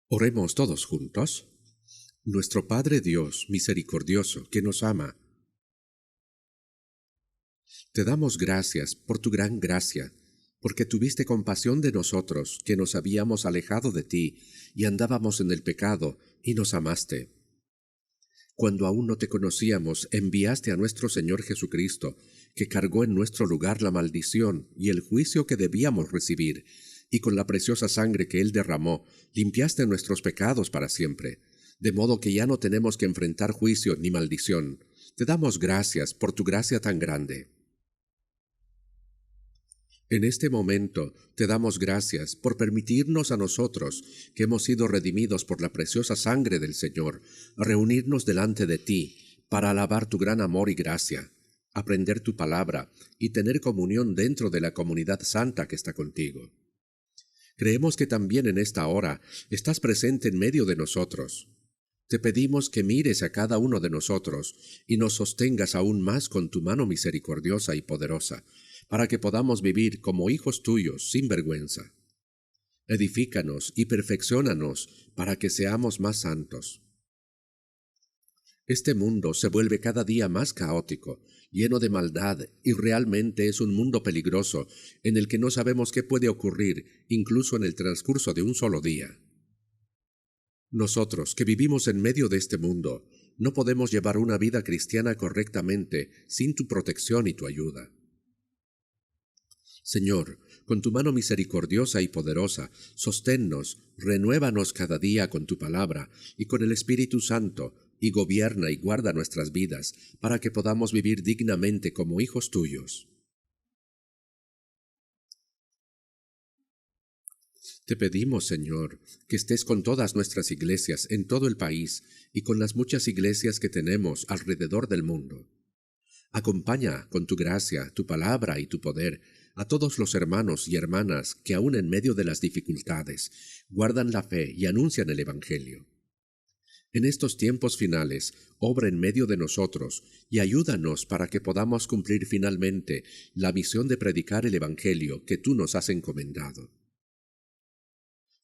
Oremos todos juntos. Nuestro Padre Dios misericordioso, que nos ama, te damos gracias por tu gran gracia, porque tuviste compasión de nosotros, que nos habíamos alejado de ti y andábamos en el pecado, y nos amaste. Cuando aún no te conocíamos, enviaste a nuestro Señor Jesucristo, que cargó en nuestro lugar la maldición y el juicio que debíamos recibir, y con la preciosa sangre que Él derramó, limpiaste nuestros pecados para siempre, de modo que ya no tenemos que enfrentar juicio ni maldición. Te damos gracias por tu gracia tan grande. En este momento te damos gracias por permitirnos a nosotros, que hemos sido redimidos por la preciosa sangre del Señor, reunirnos delante de ti para alabar tu gran amor y gracia, aprender tu palabra y tener comunión dentro de la comunidad santa que está contigo. Creemos que también en esta hora estás presente en medio de nosotros. Te pedimos que mires a cada uno de nosotros y nos sostengas aún más con tu mano misericordiosa y poderosa, para que podamos vivir como hijos tuyos sin vergüenza. Edifícanos y perfecciónanos para que seamos más santos. Este mundo se vuelve cada día más caótico, lleno de maldad, y realmente es un mundo peligroso en el que no sabemos qué puede ocurrir, incluso en el transcurso de un solo día. Nosotros, que vivimos en medio de este mundo, no podemos llevar una vida cristiana correctamente sin tu protección y tu ayuda. Señor, con tu mano misericordiosa y poderosa, sosténnos, renuévanos cada día con tu palabra y con el Espíritu Santo, y gobierna y guarda nuestras vidas, para que podamos vivir dignamente como hijos tuyos. Te pedimos, Señor, que estés con todas nuestras iglesias en todo el país y con las muchas iglesias que tenemos alrededor del mundo. Acompaña con tu gracia, tu palabra y tu poder a todos los hermanos y hermanas que aun en medio de las dificultades guardan la fe y anuncian el Evangelio. En estos tiempos finales, obra en medio de nosotros y ayúdanos para que podamos cumplir finalmente la misión de predicar el Evangelio que tú nos has encomendado.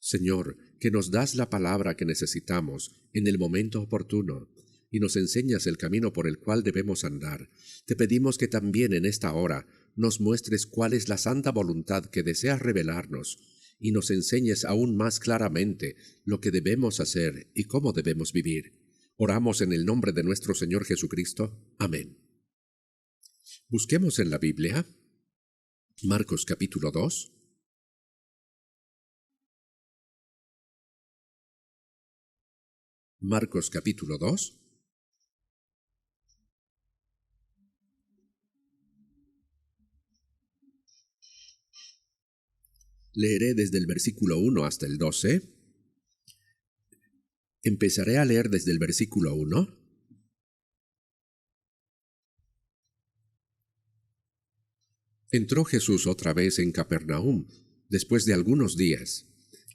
Señor, que nos das la palabra que necesitamos en el momento oportuno y nos enseñas el camino por el cual debemos andar, te pedimos que también en esta hora nos muestres cuál es la santa voluntad que deseas revelarnos y nos enseñes aún más claramente lo que debemos hacer y cómo debemos vivir. Oramos en el nombre de nuestro Señor Jesucristo. Amén. Busquemos en la Biblia Marcos capítulo 2. Marcos capítulo 2. Leeré desde el versículo 1 hasta el 12. Empezaré a leer desde el versículo 1. Entró Jesús otra vez en Capernaum, después de algunos días,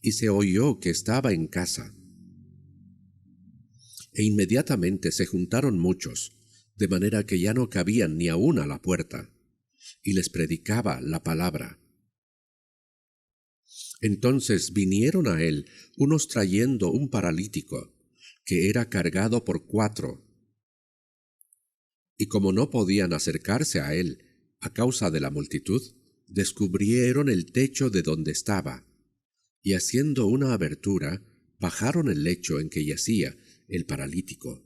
y se oyó que estaba en casa. E inmediatamente se juntaron muchos, de manera que ya no cabían ni aun a la puerta, y les predicaba la palabra. Entonces vinieron a él unos trayendo un paralítico, que era cargado por 4. Y como no podían acercarse a él, a causa de la multitud, descubrieron el techo de donde estaba, y haciendo una abertura, bajaron el lecho en que yacía el paralítico.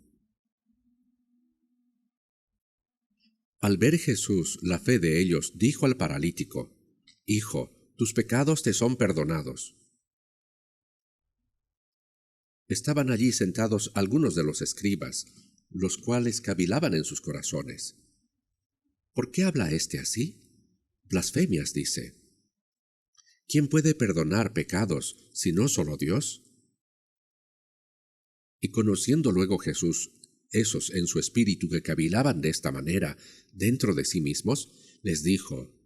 Al ver Jesús la fe de ellos, dijo al paralítico: Hijo, tus pecados te son perdonados. Estaban allí sentados algunos de los escribas, los cuales cavilaban en sus corazones. ¿Por qué habla éste así? Blasfemias dice. ¿Quién puede perdonar pecados, sino solo Dios? Y conociendo luego Jesús esos en su espíritu que cavilaban de esta manera dentro de sí mismos, les dijo: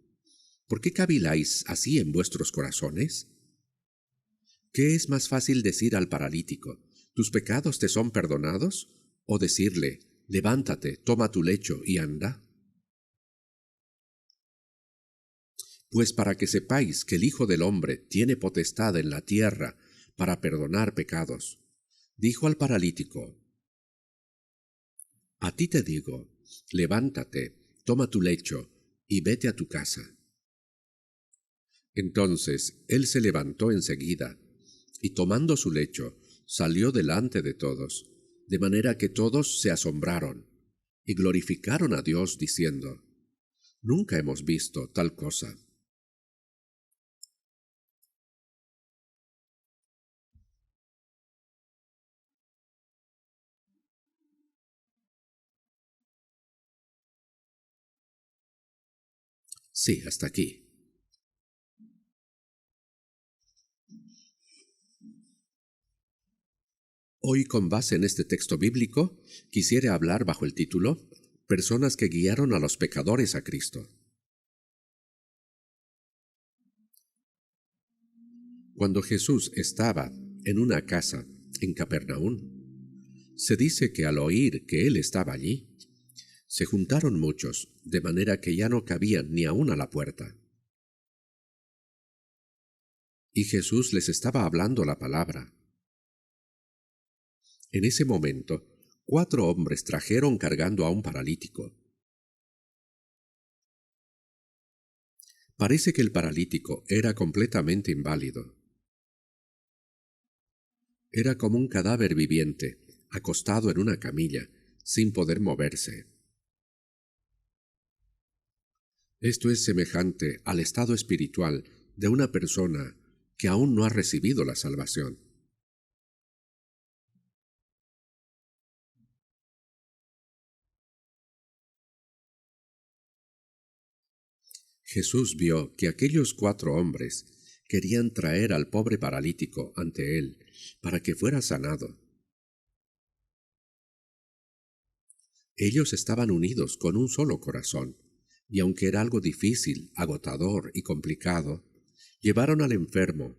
¿Por qué caviláis así en vuestros corazones? ¿Qué es más fácil decir al paralítico: ¿tus pecados te son perdonados? ¿O decirle: levántate, toma tu lecho y anda? Pues para que sepáis que el Hijo del Hombre tiene potestad en la tierra para perdonar pecados. Dijo al paralítico: «A ti te digo, levántate, toma tu lecho y vete a tu casa». Entonces él se levantó enseguida, y tomando su lecho, salió delante de todos, de manera que todos se asombraron, y glorificaron a Dios diciendo: «Nunca hemos visto tal cosa». Sí, hasta aquí. Hoy, con base en este texto bíblico, quisiera hablar bajo el título «Personas que guiaron a los pecadores a Cristo». Cuando Jesús estaba en una casa en Capernaum, se dice que al oír que él estaba allí, se juntaron muchos, de manera que ya no cabían ni aun a la puerta. Y Jesús les estaba hablando la palabra. En ese momento, 4 hombres trajeron cargando a un paralítico. Parece que el paralítico era completamente inválido. Era como un cadáver viviente, acostado en una camilla, sin poder moverse. Esto es semejante al estado espiritual de una persona que aún no ha recibido la salvación. Jesús vio que aquellos 4 hombres querían traer al pobre paralítico ante él para que fuera sanado. Ellos estaban unidos con un solo corazón, y aunque era algo difícil, agotador y complicado, llevaron al enfermo,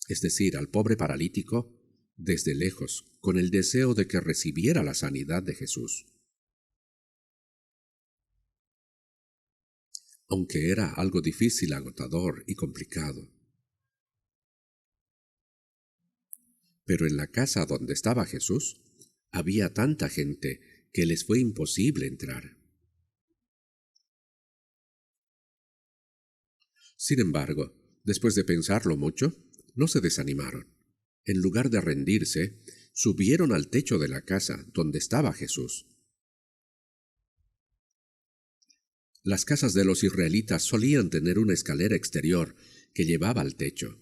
es decir, al pobre paralítico, desde lejos, con el deseo de que recibiera la sanidad de Jesús. Aunque era algo difícil, agotador y complicado. Pero en la casa donde estaba Jesús, había tanta gente que les fue imposible entrar. Sin embargo, después de pensarlo mucho, no se desanimaron. En lugar de rendirse, subieron al techo de la casa donde estaba Jesús. Las casas de los israelitas solían tener una escalera exterior que llevaba al techo.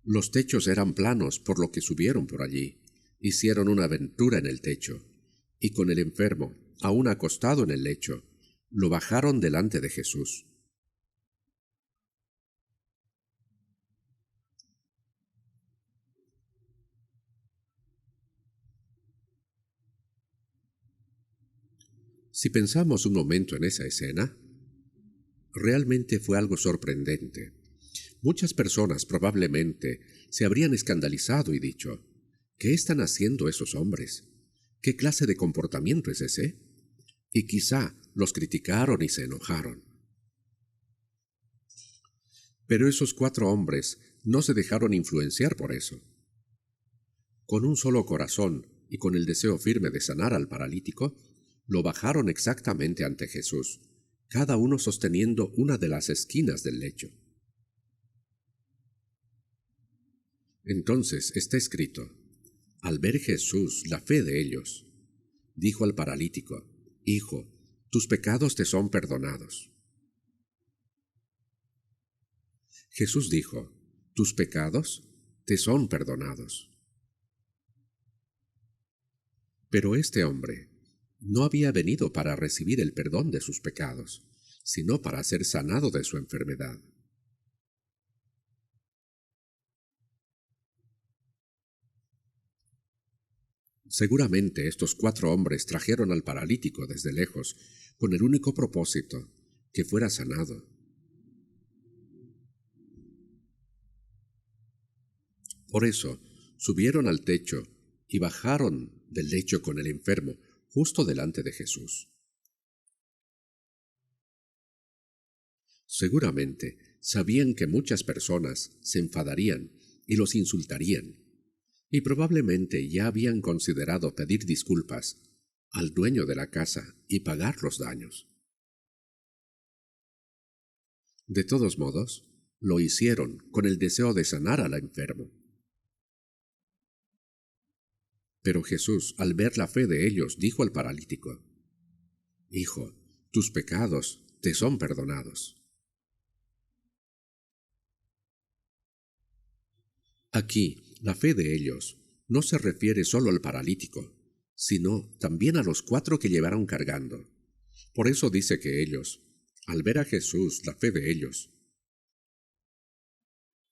Los techos eran planos, por lo que subieron por allí, hicieron una aventura en el techo, y con el enfermo, aún acostado en el lecho, lo bajaron delante de Jesús. Si pensamos un momento en esa escena, realmente fue algo sorprendente. Muchas personas probablemente se habrían escandalizado y dicho: «¿Qué están haciendo esos hombres? ¿Qué clase de comportamiento es ese?». Y quizá los criticaron y se enojaron. Pero esos 4 hombres no se dejaron influenciar por eso. Con un solo corazón y con el deseo firme de sanar al paralítico, lo bajaron exactamente ante Jesús, cada uno sosteniendo una de las esquinas del lecho. Entonces está escrito: al ver Jesús la fe de ellos, dijo al paralítico: «Hijo, tus pecados te son perdonados». Jesús dijo: «Tus pecados te son perdonados». Pero este hombre no había venido para recibir el perdón de sus pecados, sino para ser sanado de su enfermedad. Seguramente estos 4 hombres trajeron al paralítico desde lejos con el único propósito que fuera sanado. Por eso subieron al techo y bajaron del lecho con el enfermo justo delante de Jesús. Seguramente sabían que muchas personas se enfadarían y los insultarían, y probablemente ya habían considerado pedir disculpas al dueño de la casa y pagar los daños. De todos modos, lo hicieron con el deseo de sanar al enfermo. Pero Jesús, al ver la fe de ellos, dijo al paralítico: «Hijo, tus pecados te son perdonados». Aquí, la fe de ellos no se refiere solo al paralítico, sino también a los 4 que llevaron cargando. Por eso dice que ellos, al ver a Jesús, la fe de ellos,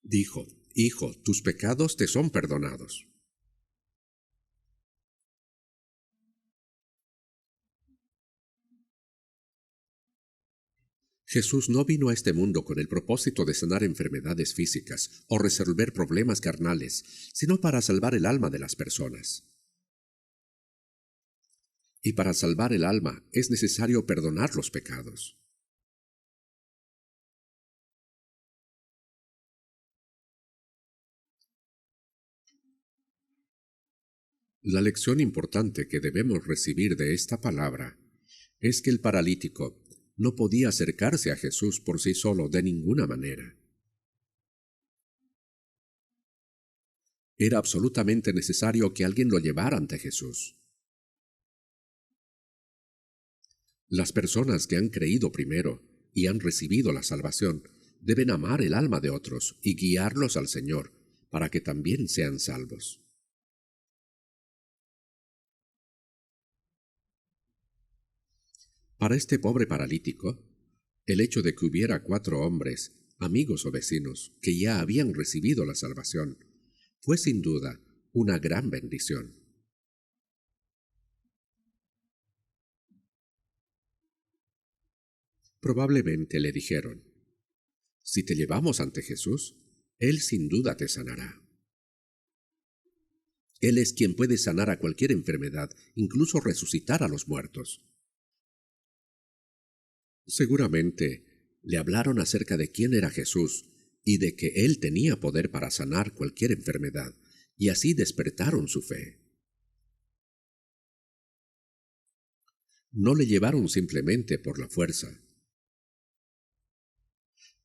dijo: «Hijo, tus pecados te son perdonados». Jesús no vino a este mundo con el propósito de sanar enfermedades físicas o resolver problemas carnales, sino para salvar el alma de las personas. Y para salvar el alma es necesario perdonar los pecados. La lección importante que debemos recibir de esta palabra es que el paralítico no podía acercarse a Jesús por sí solo de ninguna manera. Era absolutamente necesario que alguien lo llevara ante Jesús. Las personas que han creído primero y han recibido la salvación deben amar el alma de otros y guiarlos al Señor para que también sean salvos. Para este pobre paralítico, el hecho de que hubiera 4 hombres, amigos o vecinos, que ya habían recibido la salvación, fue sin duda una gran bendición. Probablemente le dijeron: «Si te llevamos ante Jesús, Él sin duda te sanará». Él es quien puede sanar a cualquier enfermedad, incluso resucitar a los muertos. Seguramente le hablaron acerca de quién era Jesús y de que Él tenía poder para sanar cualquier enfermedad, y así despertaron su fe. No le llevaron simplemente por la fuerza.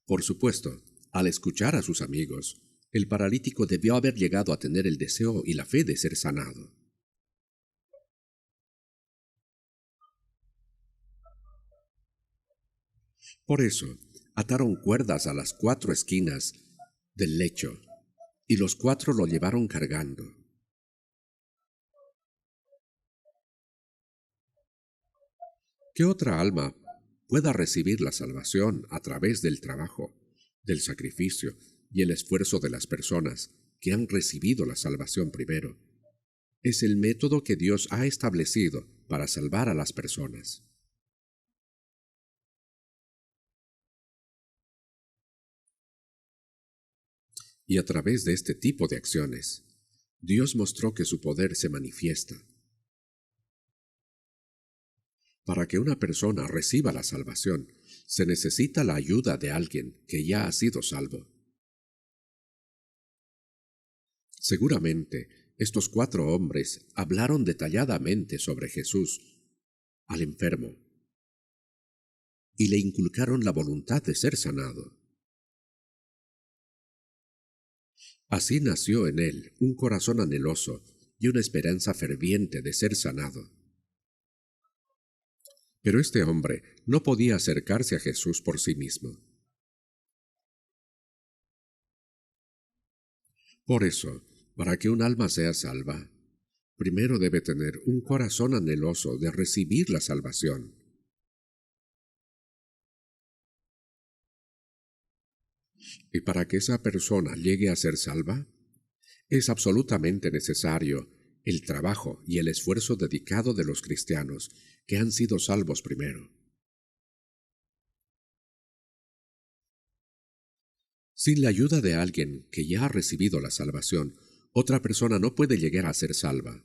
Por supuesto, al escuchar a sus amigos, el paralítico debió haber llegado a tener el deseo y la fe de ser sanado. Por eso, ataron cuerdas a las 4 esquinas del lecho, y los 4 lo llevaron cargando. ¿Qué otra alma pueda recibir la salvación a través del trabajo, del sacrificio y el esfuerzo de las personas que han recibido la salvación primero? Es el método que Dios ha establecido para salvar a las personas. Y a través de este tipo de acciones, Dios mostró que su poder se manifiesta. Para que una persona reciba la salvación, se necesita la ayuda de alguien que ya ha sido salvo. Seguramente, estos 4 hombres hablaron detalladamente sobre Jesús al enfermo y le inculcaron la voluntad de ser sanado. Así nació en él un corazón anheloso y una esperanza ferviente de ser sanado. Pero este hombre no podía acercarse a Jesús por sí mismo. Por eso, para que un alma sea salva, primero debe tener un corazón anheloso de recibir la salvación. Y para que esa persona llegue a ser salva, es absolutamente necesario el trabajo y el esfuerzo dedicado de los cristianos que han sido salvos primero. Sin la ayuda de alguien que ya ha recibido la salvación, otra persona no puede llegar a ser salva.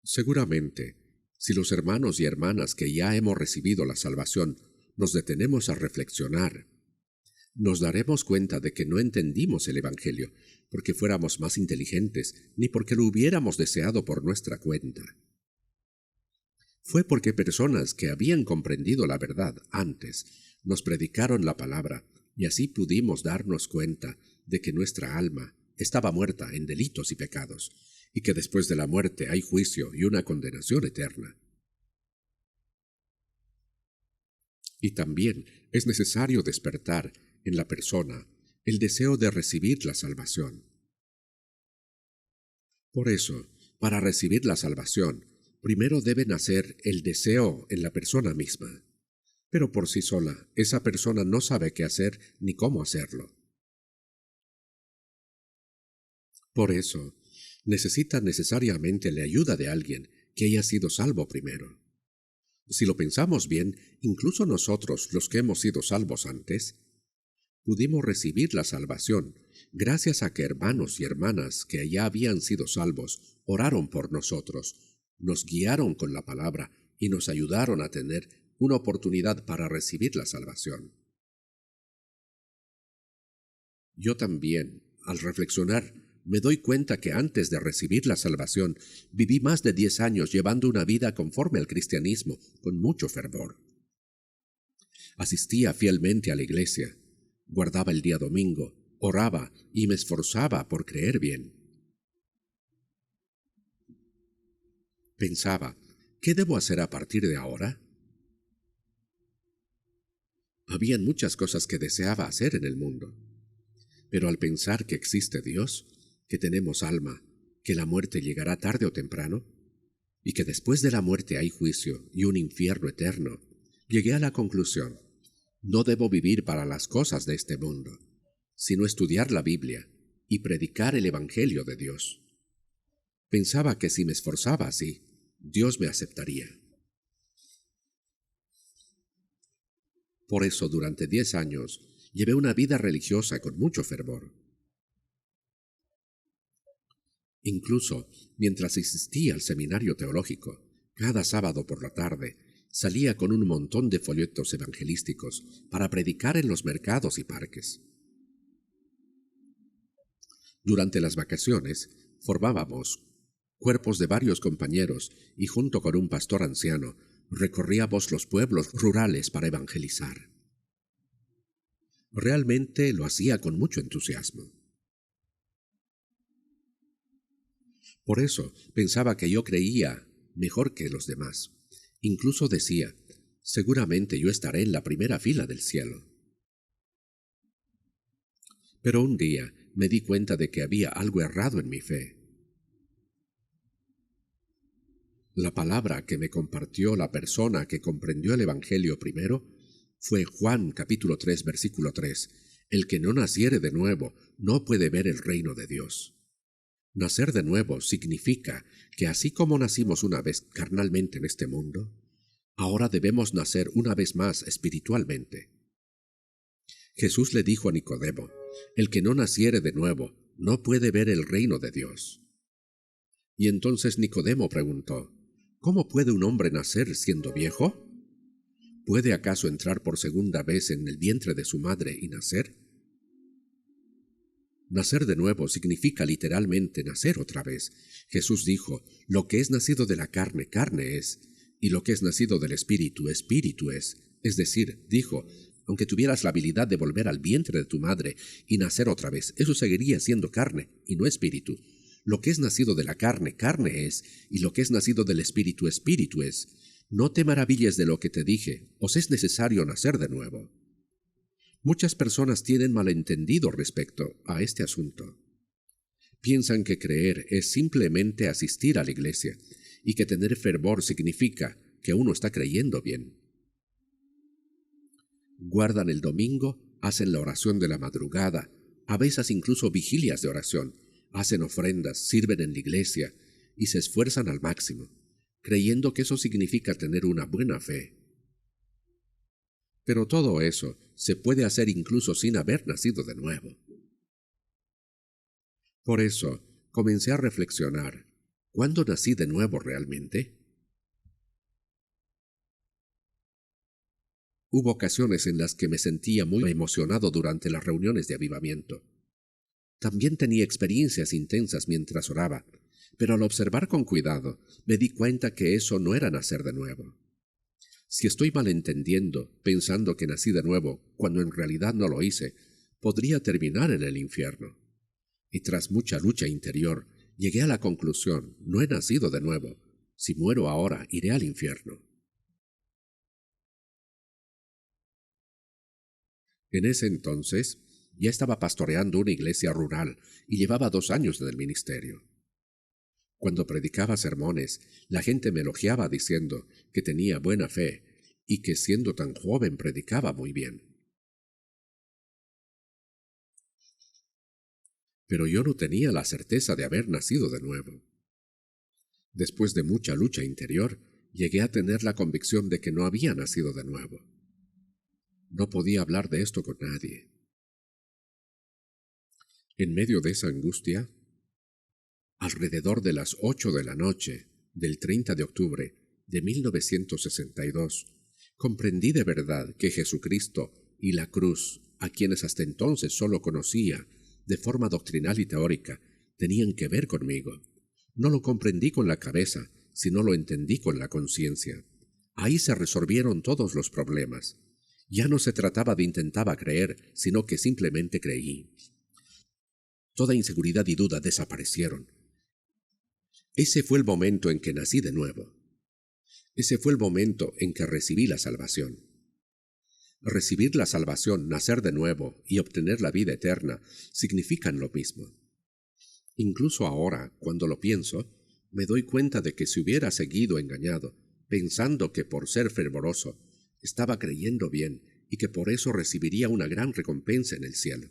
Seguramente, Si los hermanos y hermanas que ya hemos recibido la salvación nos detenemos a reflexionar, nos daremos cuenta de que no entendimos el Evangelio porque fuéramos más inteligentes, ni porque lo hubiéramos deseado por nuestra cuenta. Fue porque personas que habían comprendido la verdad antes nos predicaron la palabra, y así pudimos darnos cuenta de que nuestra alma estaba muerta en delitos y pecados, y que después de la muerte hay juicio y una condenación eterna. Y también es necesario despertar en la persona el deseo de recibir la salvación. Por eso, para recibir la salvación, primero debe nacer el deseo en la persona misma. Pero por sí sola, esa persona no sabe qué hacer ni cómo hacerlo. Por eso, necesita necesariamente la ayuda de alguien que haya sido salvo primero. Si lo pensamos bien, incluso nosotros, los que hemos sido salvos antes, pudimos recibir la salvación gracias a que hermanos y hermanas que ya habían sido salvos oraron por nosotros, nos guiaron con la palabra y nos ayudaron a tener una oportunidad para recibir la salvación. Yo también, al reflexionar, me doy cuenta que antes de recibir la salvación viví más de 10 años llevando una vida conforme al cristianismo, con mucho fervor. Asistía fielmente a la iglesia, guardaba el día domingo, oraba y me esforzaba por creer bien. Pensaba, ¿qué debo hacer a partir de ahora? Habían muchas cosas que deseaba hacer en el mundo, pero al pensar que existe Dios, que tenemos alma, que la muerte llegará tarde o temprano, y que después de la muerte hay juicio y un infierno eterno, llegué a la conclusión: no debo vivir para las cosas de este mundo, sino estudiar la Biblia y predicar el Evangelio de Dios. Pensaba que si me esforzaba así, Dios me aceptaría. Por eso durante 10 años llevé una vida religiosa con mucho fervor. Incluso mientras asistía al seminario teológico, cada sábado por la tarde, salía con un montón de folletos evangelísticos para predicar en los mercados y parques. Durante las vacaciones, formábamos cuerpos de varios compañeros y junto con un pastor anciano, recorríamos los pueblos rurales para evangelizar. Realmente lo hacía con mucho entusiasmo. Por eso pensaba que yo creía mejor que los demás. Incluso decía, seguramente yo estaré en la primera fila del cielo. Pero un día me di cuenta de que había algo errado en mi fe. La palabra que me compartió la persona que comprendió el Evangelio primero fue Juan capítulo 3, versículo 3. El que no naciere de nuevo no puede ver el reino de Dios. Nacer de nuevo significa que así como nacimos una vez carnalmente en este mundo, ahora debemos nacer una vez más espiritualmente. Jesús le dijo a Nicodemo, el que no naciere de nuevo no puede ver el reino de Dios. Y entonces Nicodemo preguntó, ¿cómo puede un hombre nacer siendo viejo? ¿Puede acaso entrar por segunda vez en el vientre de su madre y nacer? Nacer de nuevo significa literalmente nacer otra vez. Jesús dijo, lo que es nacido de la carne, carne es, y lo que es nacido del espíritu, espíritu es. Es decir, dijo, aunque tuvieras la habilidad de volver al vientre de tu madre y nacer otra vez, eso seguiría siendo carne y no espíritu. Lo que es nacido de la carne, carne es, y lo que es nacido del espíritu, espíritu es. No te maravilles de lo que te dije, os es necesario nacer de nuevo. Muchas personas tienen malentendido respecto a este asunto. Piensan que creer es simplemente asistir a la iglesia y que tener fervor significa que uno está creyendo bien. Guardan el domingo, hacen la oración de la madrugada, a veces incluso vigilias de oración, hacen ofrendas, sirven en la iglesia y se esfuerzan al máximo, creyendo que eso significa tener una buena fe. Pero todo eso se puede hacer incluso sin haber nacido de nuevo. Por eso comencé a reflexionar, ¿cuándo nací de nuevo realmente? Hubo ocasiones en las que me sentía muy emocionado durante las reuniones de avivamiento. También tenía experiencias intensas mientras oraba, pero al observar con cuidado, me di cuenta que eso no era nacer de nuevo. Si estoy malentendiendo, pensando que nací de nuevo, cuando en realidad no lo hice, podría terminar en el infierno. Y tras mucha lucha interior, llegué a la conclusión, no he nacido de nuevo. Si muero ahora, iré al infierno. En ese entonces, ya estaba pastoreando una iglesia rural y llevaba 2 años en el ministerio. Cuando predicaba sermones, la gente me elogiaba diciendo que tenía buena fe y que siendo tan joven predicaba muy bien. Pero yo no tenía la certeza de haber nacido de nuevo. Después de mucha lucha interior, llegué a tener la convicción de que no había nacido de nuevo. No podía hablar de esto con nadie. En medio de esa angustia, alrededor de las 8 de la noche del 30 de octubre de 1962, comprendí de verdad que Jesucristo y la cruz, a quienes hasta entonces solo conocía de forma doctrinal y teórica, tenían que ver conmigo. No lo comprendí con la cabeza, sino lo entendí con la conciencia. Ahí se resolvieron todos los problemas. Ya no se trataba de intentar creer, sino que simplemente creí. Toda inseguridad y duda desaparecieron. Ese fue el momento en que nací de nuevo. Ese fue el momento en que recibí la salvación. Recibir la salvación, nacer de nuevo y obtener la vida eterna significan lo mismo. Incluso ahora, cuando lo pienso, me doy cuenta de que si hubiera seguido engañado, pensando que por ser fervoroso, estaba creyendo bien y que por eso recibiría una gran recompensa en el cielo,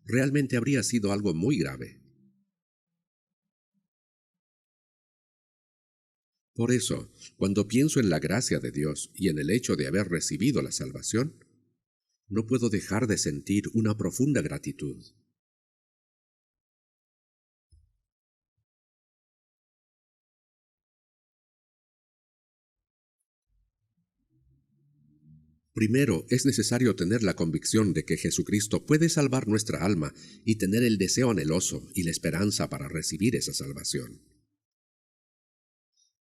realmente habría sido algo muy grave. Por eso, cuando pienso en la gracia de Dios y en el hecho de haber recibido la salvación, no puedo dejar de sentir una profunda gratitud. Primero, es necesario tener la convicción de que Jesucristo puede salvar nuestra alma y tener el deseo anheloso y la esperanza para recibir esa salvación.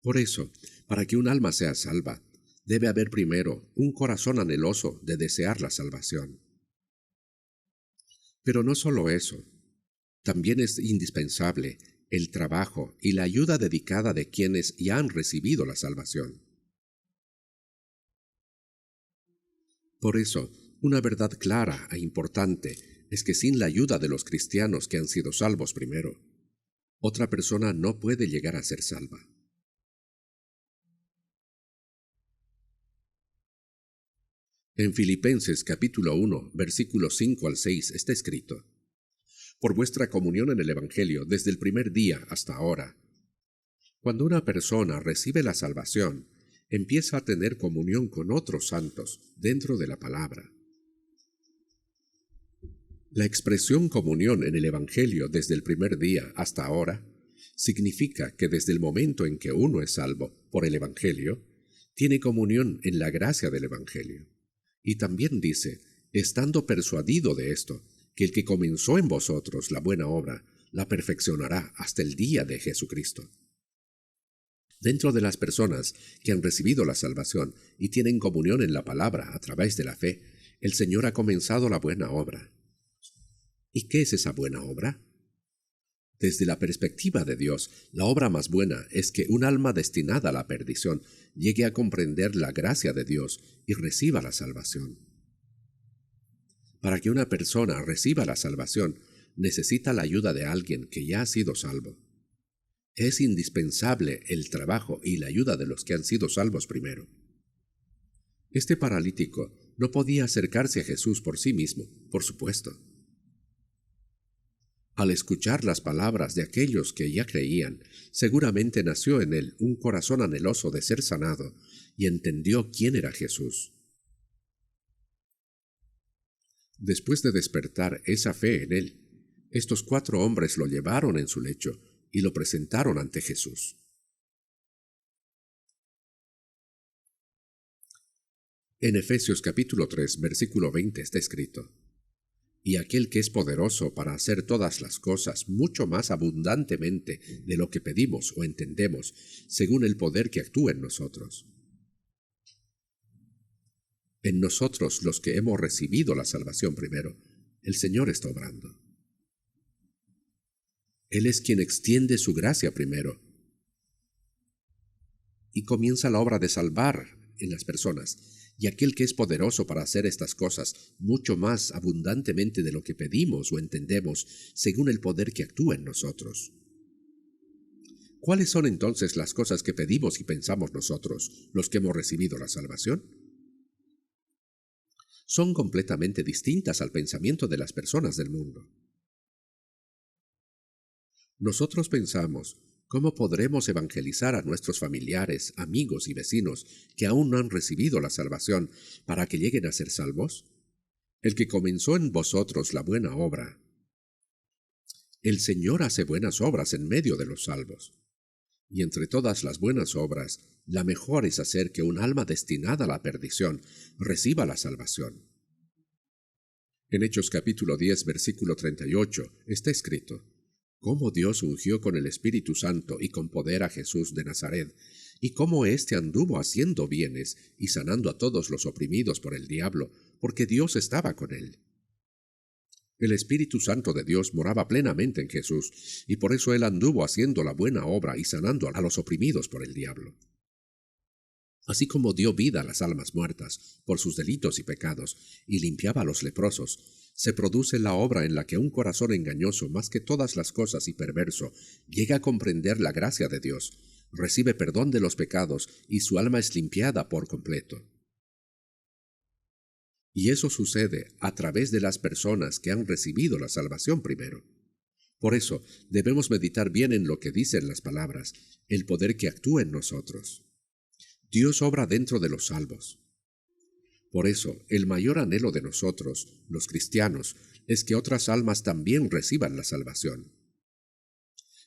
Por eso, para que un alma sea salva, debe haber primero un corazón anheloso de desear la salvación. Pero no solo eso, también es indispensable el trabajo y la ayuda dedicada de quienes ya han recibido la salvación. Por eso, una verdad clara e importante es que sin la ayuda de los cristianos que han sido salvos primero, otra persona no puede llegar a ser salva. En Filipenses capítulo 1, versículos 5 al 6 está escrito: Por vuestra comunión en el Evangelio desde el primer día hasta ahora. Cuando una persona recibe la salvación, empieza a tener comunión con otros santos dentro de la palabra. La expresión comunión en el Evangelio desde el primer día hasta ahora significa que desde el momento en que uno es salvo por el Evangelio, tiene comunión en la gracia del Evangelio. Y también dice, estando persuadido de esto, que el que comenzó en vosotros la buena obra, la perfeccionará hasta el día de Jesucristo. Dentro de las personas que han recibido la salvación y tienen comunión en la palabra a través de la fe, el Señor ha comenzado la buena obra. ¿Y qué es esa buena obra? Desde la perspectiva de Dios, la obra más buena es que un alma destinada a la perdición llegue a comprender la gracia de Dios y reciba la salvación. Para que una persona reciba la salvación, necesita la ayuda de alguien que ya ha sido salvo. Es indispensable el trabajo y la ayuda de los que han sido salvos primero. Este paralítico no podía acercarse a Jesús por sí mismo, por supuesto. Al escuchar las palabras de aquellos que ya creían, seguramente nació en él un corazón anheloso de ser sanado y entendió quién era Jesús. Después de despertar esa fe en él, estos 4 hombres lo llevaron en su lecho y lo presentaron ante Jesús. En Efesios capítulo 3, versículo 20 está escrito: Y aquel que es poderoso para hacer todas las cosas mucho más abundantemente de lo que pedimos o entendemos, según el poder que actúa en nosotros. En nosotros, los que hemos recibido la salvación primero, el Señor está obrando. Él es quien extiende su gracia primero y comienza la obra de salvar en las personas. Y aquel que es poderoso para hacer estas cosas mucho más abundantemente de lo que pedimos o entendemos, según el poder que actúa en nosotros. ¿Cuáles son entonces las cosas que pedimos y pensamos nosotros, los que hemos recibido la salvación? Son completamente distintas al pensamiento de las personas del mundo. Nosotros pensamos: ¿cómo podremos evangelizar a nuestros familiares, amigos y vecinos que aún no han recibido la salvación para que lleguen a ser salvos? El que comenzó en vosotros la buena obra. El Señor hace buenas obras en medio de los salvos. Y entre todas las buenas obras, la mejor es hacer que un alma destinada a la perdición reciba la salvación. En Hechos capítulo 10, versículo 38, está escrito: cómo Dios ungió con el Espíritu Santo y con poder a Jesús de Nazaret, y cómo éste anduvo haciendo bienes y sanando a todos los oprimidos por el diablo, porque Dios estaba con él. El Espíritu Santo de Dios moraba plenamente en Jesús, y por eso él anduvo haciendo la buena obra y sanando a los oprimidos por el diablo. Así como dio vida a las almas muertas por sus delitos y pecados, y limpiaba a los leprosos, se produce la obra en la que un corazón engañoso más que todas las cosas y perverso llega a comprender la gracia de Dios, recibe perdón de los pecados y su alma es limpiada por completo. Y eso sucede a través de las personas que han recibido la salvación primero. Por eso debemos meditar bien en lo que dicen las palabras, el poder que actúa en nosotros. Dios obra dentro de los salvos. Por eso, el mayor anhelo de nosotros, los cristianos, es que otras almas también reciban la salvación.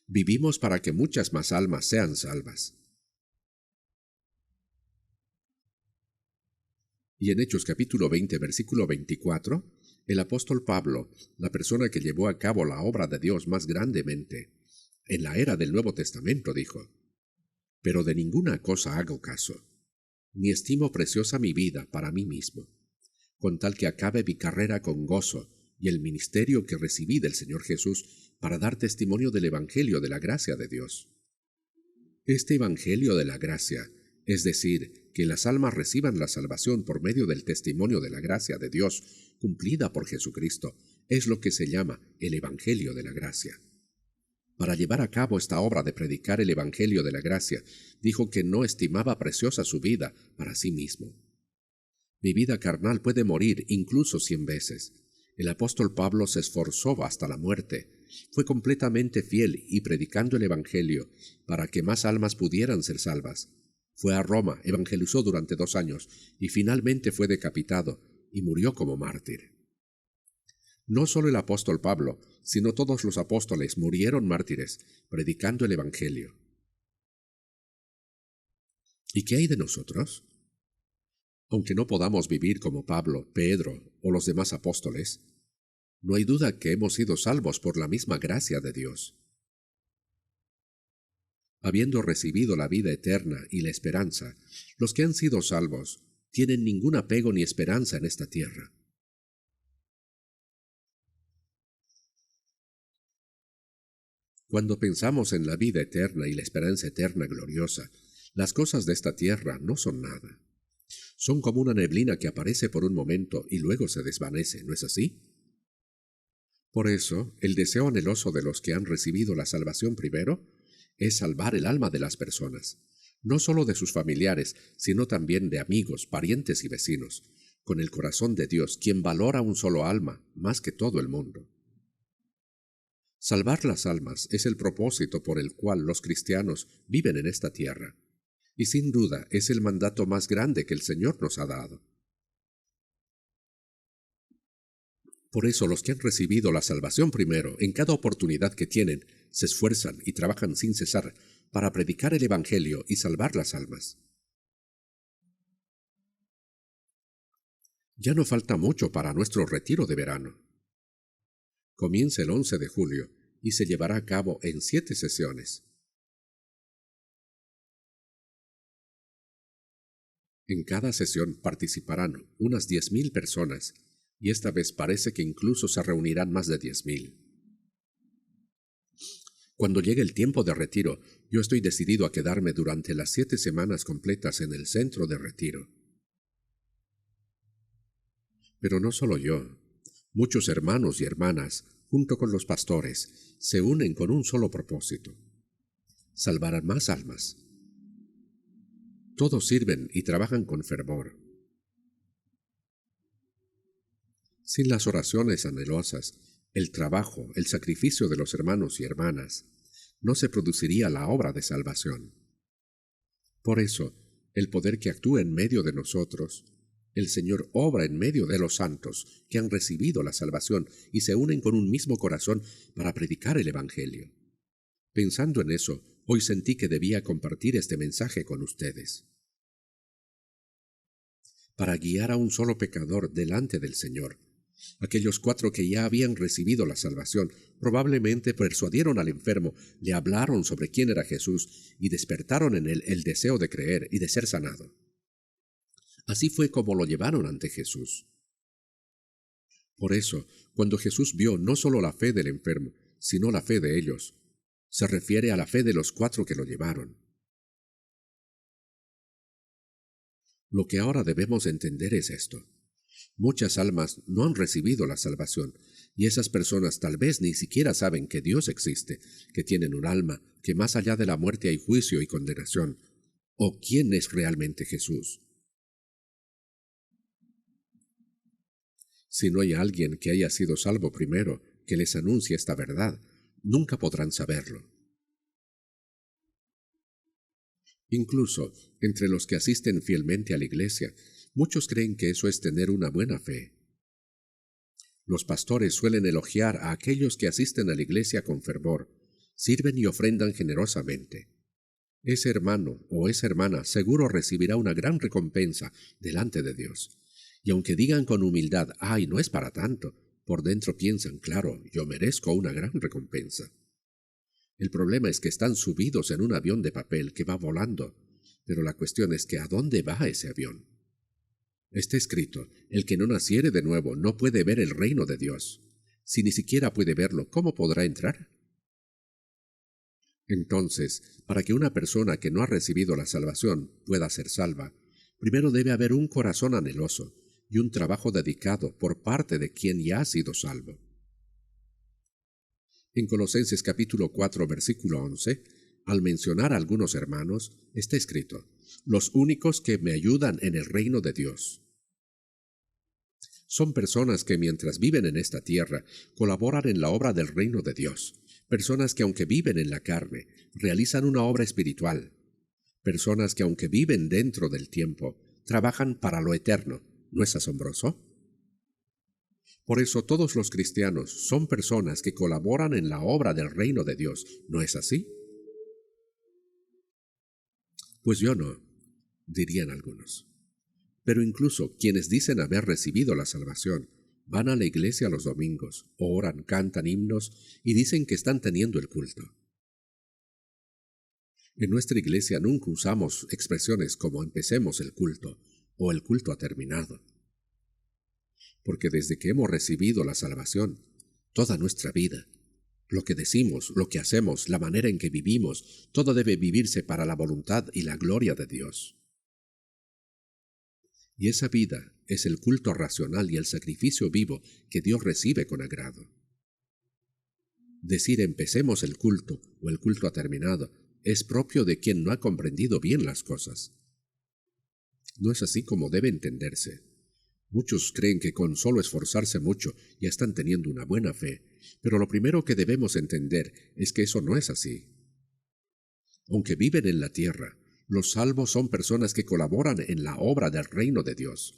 Vivimos para que muchas más almas sean salvas. Y en Hechos capítulo 20, versículo 24, el apóstol Pablo, la persona que llevó a cabo la obra de Dios más grandemente, en la era del Nuevo Testamento, dijo: pero de ninguna cosa hago caso, ni estimo preciosa mi vida para mí mismo, con tal que acabe mi carrera con gozo y el ministerio que recibí del Señor Jesús para dar testimonio del Evangelio de la gracia de Dios. Este Evangelio de la gracia, es decir, que las almas reciban la salvación por medio del testimonio de la gracia de Dios cumplida por Jesucristo, es lo que se llama el Evangelio de la gracia. Para llevar a cabo esta obra de predicar el Evangelio de la gracia, dijo que no estimaba preciosa su vida para sí mismo. Mi vida carnal puede morir incluso 100 veces. El apóstol Pablo se esforzó hasta la muerte. Fue completamente fiel y predicando el Evangelio para que más almas pudieran ser salvas. Fue a Roma, evangelizó durante 2 años y finalmente fue decapitado y murió como mártir. No solo el apóstol Pablo, sino todos los apóstoles murieron mártires, predicando el Evangelio. ¿Y qué hay de nosotros? Aunque no podamos vivir como Pablo, Pedro o los demás apóstoles, no hay duda que hemos sido salvos por la misma gracia de Dios. Habiendo recibido la vida eterna y la esperanza, los que han sido salvos tienen ningún apego ni esperanza en esta tierra. Cuando pensamos en la vida eterna y la esperanza eterna gloriosa, las cosas de esta tierra no son nada. Son como una neblina que aparece por un momento y luego se desvanece, ¿no es así? Por eso, el deseo anheloso de los que han recibido la salvación primero es salvar el alma de las personas, no solo de sus familiares, sino también de amigos, parientes y vecinos, con el corazón de Dios, quien valora un solo alma más que todo el mundo. Salvar las almas es el propósito por el cual los cristianos viven en esta tierra, y sin duda es el mandato más grande que el Señor nos ha dado. Por eso los que han recibido la salvación primero, en cada oportunidad que tienen, se esfuerzan y trabajan sin cesar para predicar el Evangelio y salvar las almas. Ya no falta mucho para nuestro retiro de verano. Comienza el 11 de julio y se llevará a cabo en 7 sesiones. En cada sesión participarán unas 10.000 personas, y esta vez parece que incluso se reunirán más de 10.000. Cuando llegue el tiempo de retiro, yo estoy decidido a quedarme durante las 7 semanas completas en el centro de retiro. Pero no solo yo. Muchos hermanos y hermanas, junto con los pastores, se unen con un solo propósito: salvar a más almas. Todos sirven y trabajan con fervor. Sin las oraciones anhelosas, el trabajo, el sacrificio de los hermanos y hermanas, no se produciría la obra de salvación. Por eso, el poder que actúa en medio de nosotros, el Señor obra en medio de los santos que han recibido la salvación y se unen con un mismo corazón para predicar el Evangelio. Pensando en eso, hoy sentí que debía compartir este mensaje con ustedes. Para guiar a un solo pecador delante del Señor, aquellos 4 que ya habían recibido la salvación probablemente persuadieron al enfermo, le hablaron sobre quién era Jesús y despertaron en él el deseo de creer y de ser sanado. Así fue como lo llevaron ante Jesús. Por eso, cuando Jesús vio no solo la fe del enfermo, sino la fe de ellos, se refiere a la fe de los 4 que lo llevaron. Lo que ahora debemos entender es esto: muchas almas no han recibido la salvación, y esas personas tal vez ni siquiera saben que Dios existe, que tienen un alma, que más allá de la muerte hay juicio y condenación, o quién es realmente Jesús. Si no hay alguien que haya sido salvo primero, que les anuncie esta verdad, nunca podrán saberlo. Incluso, entre los que asisten fielmente a la iglesia, muchos creen que eso es tener una buena fe. Los pastores suelen elogiar a aquellos que asisten a la iglesia con fervor, sirven y ofrendan generosamente. Ese hermano o esa hermana seguro recibirá una gran recompensa delante de Dios. Y aunque digan con humildad: «Ay, no es para tanto», por dentro piensan: «Claro, yo merezco una gran recompensa». El problema es que están subidos en un avión de papel que va volando, pero la cuestión es que ¿a dónde va ese avión? Está escrito: «El que no naciere de nuevo no puede ver el reino de Dios». Si ni siquiera puede verlo, ¿cómo podrá entrar? Entonces, para que una persona que no ha recibido la salvación pueda ser salva, primero debe haber un corazón anheloso y un trabajo dedicado por parte de quien ya ha sido salvo. En Colosenses capítulo 4, versículo 11, al mencionar a algunos hermanos, está escrito: «los únicos que me ayudan en el reino de Dios». Son personas que mientras viven en esta tierra, colaboran en la obra del reino de Dios. Personas que aunque viven en la carne, realizan una obra espiritual. Personas que aunque viven dentro del tiempo, trabajan para lo eterno. ¿No es asombroso? Por eso todos los cristianos son personas que colaboran en la obra del reino de Dios. ¿No es así? Pues yo no, dirían algunos. Pero incluso quienes dicen haber recibido la salvación, van a la iglesia los domingos, oran, cantan himnos y dicen que están teniendo el culto. En nuestra iglesia nunca usamos expresiones como «empecemos el culto» o «el culto ha terminado». Porque desde que hemos recibido la salvación, toda nuestra vida, lo que decimos, lo que hacemos, la manera en que vivimos, todo debe vivirse para la voluntad y la gloria de Dios. Y esa vida es el culto racional y el sacrificio vivo que Dios recibe con agrado. Decir «empecemos el culto» o «el culto ha terminado» es propio de quien no ha comprendido bien las cosas. No es así como debe entenderse. Muchos creen que con solo esforzarse mucho ya están teniendo una buena fe, pero lo primero que debemos entender es que eso no es así. Aunque viven en la tierra, los salvos son personas que colaboran en la obra del reino de Dios.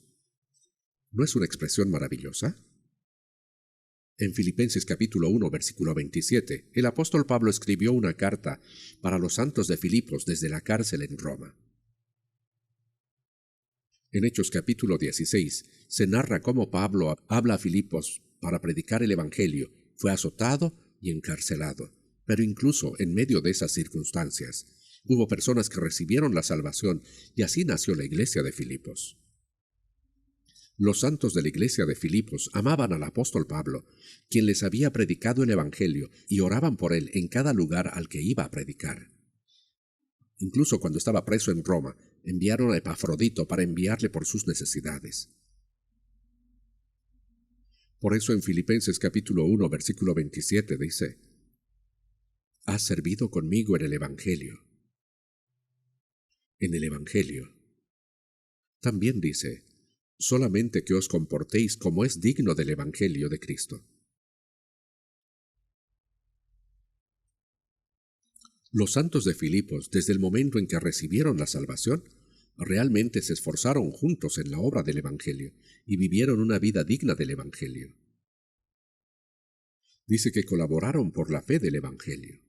¿No es una expresión maravillosa? En Filipenses capítulo 1, versículo 27, el apóstol Pablo escribió una carta para los santos de Filipos desde la cárcel en Roma. En Hechos capítulo 16 se narra cómo Pablo habla a Filipos para predicar el Evangelio, fue azotado y encarcelado. Pero incluso en medio de esas circunstancias, hubo personas que recibieron la salvación y así nació la iglesia de Filipos. Los santos de la iglesia de Filipos amaban al apóstol Pablo, quien les había predicado el Evangelio, y oraban por él en cada lugar al que iba a predicar. Incluso cuando estaba preso en Roma, enviaron a Epafrodito para enviarle por sus necesidades. Por eso en Filipenses capítulo 1, versículo 27 dice: «Has servido conmigo en el Evangelio». En el Evangelio. También dice: «Solamente que os comportéis como es digno del Evangelio de Cristo». Los santos de Filipos, desde el momento en que recibieron la salvación, realmente se esforzaron juntos en la obra del Evangelio y vivieron una vida digna del Evangelio. Dice que colaboraron por la fe del Evangelio.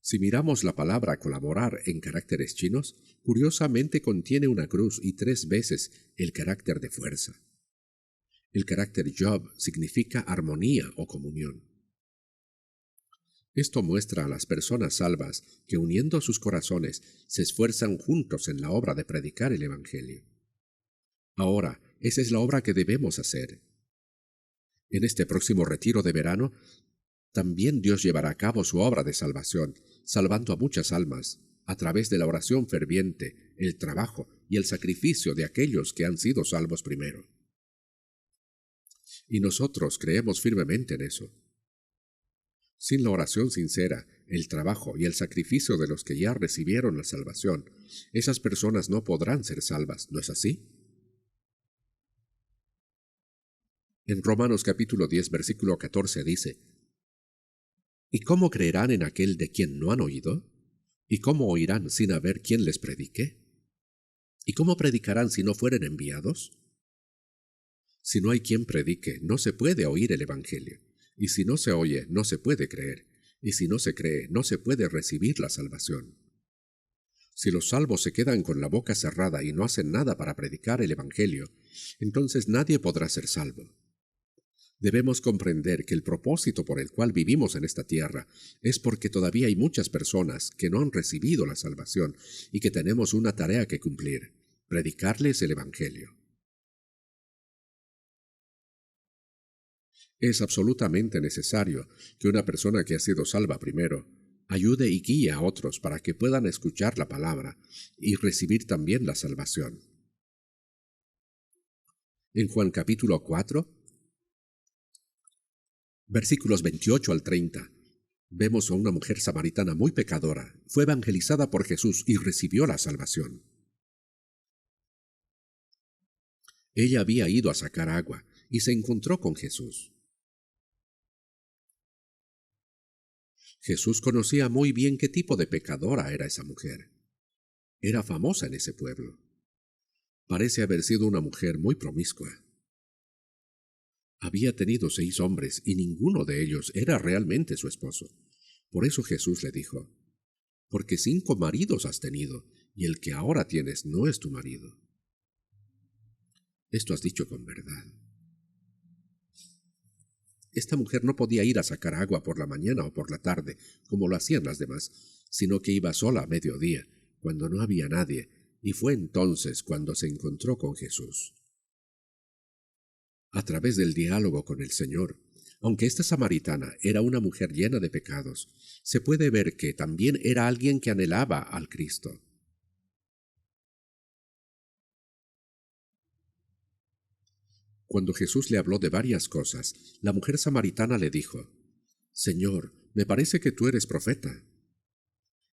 Si miramos la palabra colaborar en caracteres chinos, curiosamente contiene una cruz y 3 veces el carácter de fuerza. El carácter job significa armonía o comunión. Esto muestra a las personas salvas que, uniendo sus corazones, se esfuerzan juntos en la obra de predicar el Evangelio. Ahora, esa es la obra que debemos hacer. En este próximo retiro de verano, también Dios llevará a cabo su obra de salvación, salvando a muchas almas, a través de la oración ferviente, el trabajo y el sacrificio de aquellos que han sido salvos primero. Y nosotros creemos firmemente en eso. Sin la oración sincera, el trabajo y el sacrificio de los que ya recibieron la salvación, esas personas no podrán ser salvas, ¿no es así? En Romanos capítulo 10, versículo 14 dice: ¿Y cómo creerán en aquel de quien no han oído? ¿Y cómo oirán sin haber quien les predique? ¿Y cómo predicarán si no fueren enviados? Si no hay quien predique, no se puede oír el Evangelio. Y si no se oye, no se puede creer. Y si no se cree, no se puede recibir la salvación. Si los salvos se quedan con la boca cerrada y no hacen nada para predicar el Evangelio, entonces nadie podrá ser salvo. Debemos comprender que el propósito por el cual vivimos en esta tierra es porque todavía hay muchas personas que no han recibido la salvación y que tenemos una tarea que cumplir: predicarles el Evangelio. Es absolutamente necesario que una persona que ha sido salva primero ayude y guíe a otros para que puedan escuchar la palabra y recibir también la salvación. En Juan capítulo 4, versículos 28 al 30, vemos a una mujer samaritana muy pecadora. Fue evangelizada por Jesús y recibió la salvación. Ella había ido a sacar agua y se encontró con Jesús. Jesús conocía muy bien qué tipo de pecadora era esa mujer. Era famosa en ese pueblo. Parece haber sido una mujer muy promiscua. Había tenido 6 hombres y ninguno de ellos era realmente su esposo. Por eso Jesús le dijo: «Porque 5 maridos has tenido, y el que ahora tienes no es tu marido». Esto has dicho con verdad. Esta mujer no podía ir a sacar agua por la mañana o por la tarde, como lo hacían las demás, sino que iba sola a mediodía, cuando no había nadie, y fue entonces cuando se encontró con Jesús. A través del diálogo con el Señor, aunque esta samaritana era una mujer llena de pecados, se puede ver que también era alguien que anhelaba al Cristo. Cuando Jesús le habló de varias cosas, la mujer samaritana le dijo: «Señor, me parece que tú eres profeta».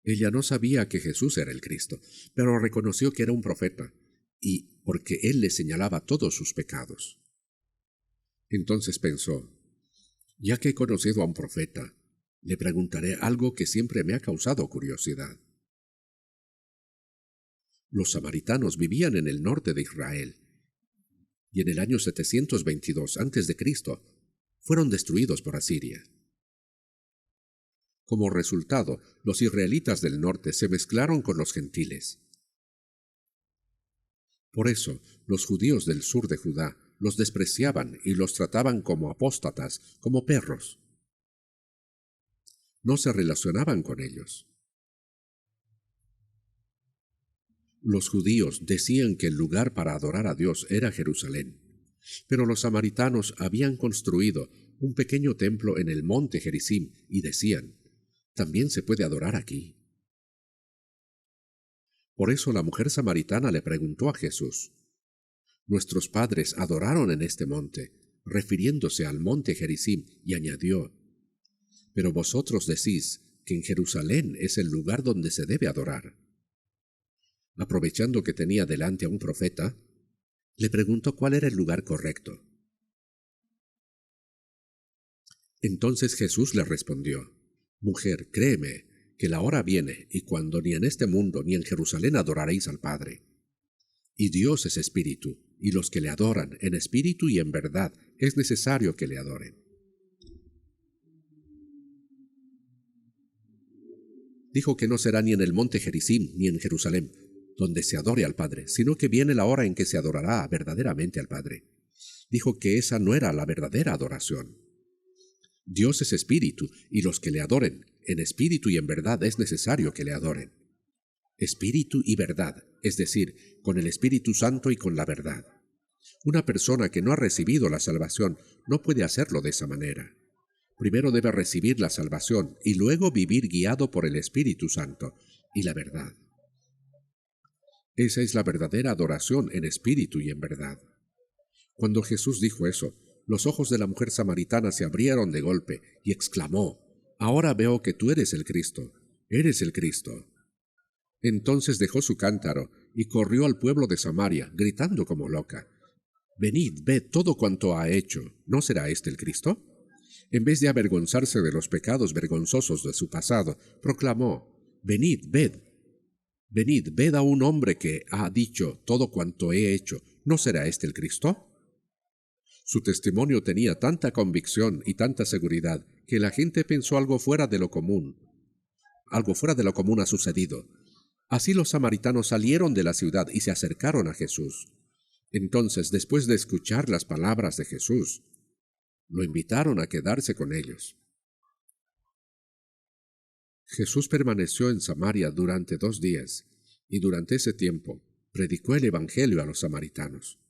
Ella no sabía que Jesús era el Cristo, pero reconoció que era un profeta, y porque él le señalaba todos sus pecados. Entonces pensó: ya que he conocido a un profeta, le preguntaré algo que siempre me ha causado curiosidad. Los samaritanos vivían en el norte de Israel, y en el año 722 a.C. fueron destruidos por Asiria. Como resultado, los israelitas del norte se mezclaron con los gentiles. Por eso, los judíos del sur de Judá los despreciaban y los trataban como apóstatas, como perros. No se relacionaban con ellos. Los judíos decían que el lugar para adorar a Dios era Jerusalén, pero los samaritanos habían construido un pequeño templo en el monte Gerizim y decían, «También se puede adorar aquí». Por eso la mujer samaritana le preguntó a Jesús, «Nuestros padres adoraron en este monte», refiriéndose al monte Gerizim, y añadió, «Pero vosotros decís que en Jerusalén es el lugar donde se debe adorar». Aprovechando que tenía delante a un profeta, le preguntó cuál era el lugar correcto. Entonces Jesús le respondió, «Mujer, créeme, que la hora viene, y cuando ni en este mundo ni en Jerusalén adoraréis al Padre. Y Dios es espíritu, y los que le adoran en espíritu y en verdad es necesario que le adoren». Dijo que no será ni en el monte Gerizim ni en Jerusalén, donde se adore al Padre, sino que viene la hora en que se adorará verdaderamente al Padre. Dijo que esa no era la verdadera adoración. Dios es espíritu, y los que le adoren en espíritu y en verdad es necesario que le adoren. Espíritu y verdad, es decir, con el Espíritu Santo y con la verdad. Una persona que no ha recibido la salvación no puede hacerlo de esa manera. Primero debe recibir la salvación y luego vivir guiado por el Espíritu Santo y la verdad. Esa es la verdadera adoración en espíritu y en verdad. Cuando Jesús dijo eso, los ojos de la mujer samaritana se abrieron de golpe y exclamó, «Ahora veo que tú eres el Cristo, eres el Cristo». Entonces dejó su cántaro y corrió al pueblo de Samaria, gritando como loca, «Venid, ved todo cuanto ha hecho, ¿no será este el Cristo?». En vez de avergonzarse de los pecados vergonzosos de su pasado, proclamó, «Venid, ved. Venid, ved a un hombre que ha dicho todo cuanto he hecho, ¿no será este el Cristo?». Su testimonio tenía tanta convicción y tanta seguridad que la gente pensó algo fuera de lo común. Algo fuera de lo común ha sucedido. Así los samaritanos salieron de la ciudad y se acercaron a Jesús. Entonces, después de escuchar las palabras de Jesús, lo invitaron a quedarse con ellos. Jesús permaneció en Samaria durante 2 días, y durante ese tiempo predicó el Evangelio a los samaritanos.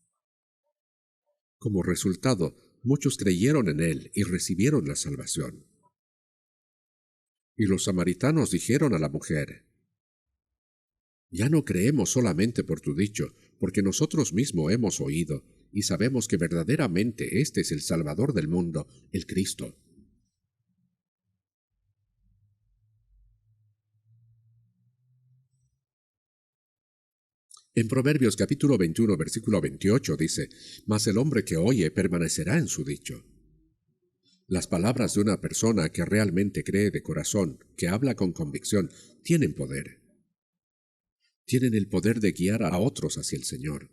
Como resultado, muchos creyeron en él y recibieron la salvación. Y los samaritanos dijeron a la mujer, «Ya no creemos solamente por tu dicho, porque nosotros mismos hemos oído, y sabemos que verdaderamente este es el Salvador del mundo, el Cristo». En Proverbios capítulo 21, versículo 28 dice, «Mas el hombre que oye permanecerá en su dicho». Las palabras de una persona que realmente cree de corazón, que habla con convicción, tienen poder. Tienen el poder de guiar a otros hacia el Señor.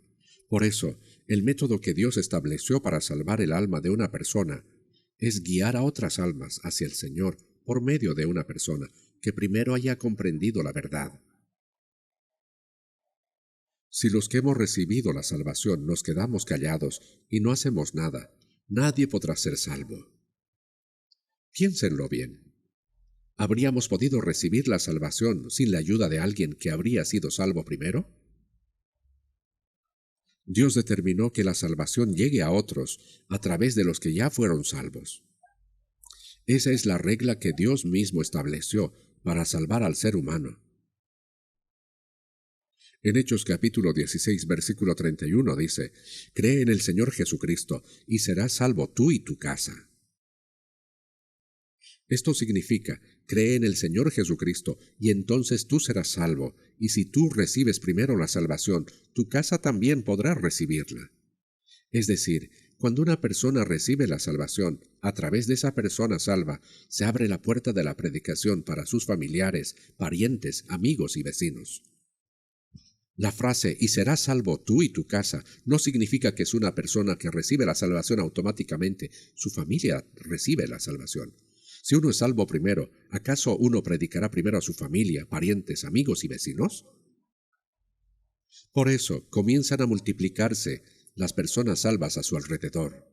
Por eso, el método que Dios estableció para salvar el alma de una persona es guiar a otras almas hacia el Señor por medio de una persona que primero haya comprendido la verdad. Si los que hemos recibido la salvación nos quedamos callados y no hacemos nada, nadie podrá ser salvo. Piénsenlo bien. ¿Habríamos podido recibir la salvación sin la ayuda de alguien que habría sido salvo primero? Dios determinó que la salvación llegue a otros a través de los que ya fueron salvos. Esa es la regla que Dios mismo estableció para salvar al ser humano. En Hechos capítulo 16, versículo 31 dice, «Cree en el Señor Jesucristo, y serás salvo tú y tu casa». Esto significa, cree en el Señor Jesucristo, y entonces tú serás salvo, y si tú recibes primero la salvación, tu casa también podrá recibirla. Es decir, cuando una persona recibe la salvación, a través de esa persona salva, se abre la puerta de la predicación para sus familiares, parientes, amigos y vecinos. La frase, «y serás salvo tú y tu casa», no significa que es una persona que recibe la salvación automáticamente, su familia recibe la salvación. Si uno es salvo primero, ¿acaso uno predicará primero a su familia, parientes, amigos y vecinos? Por eso comienzan a multiplicarse las personas salvas a su alrededor.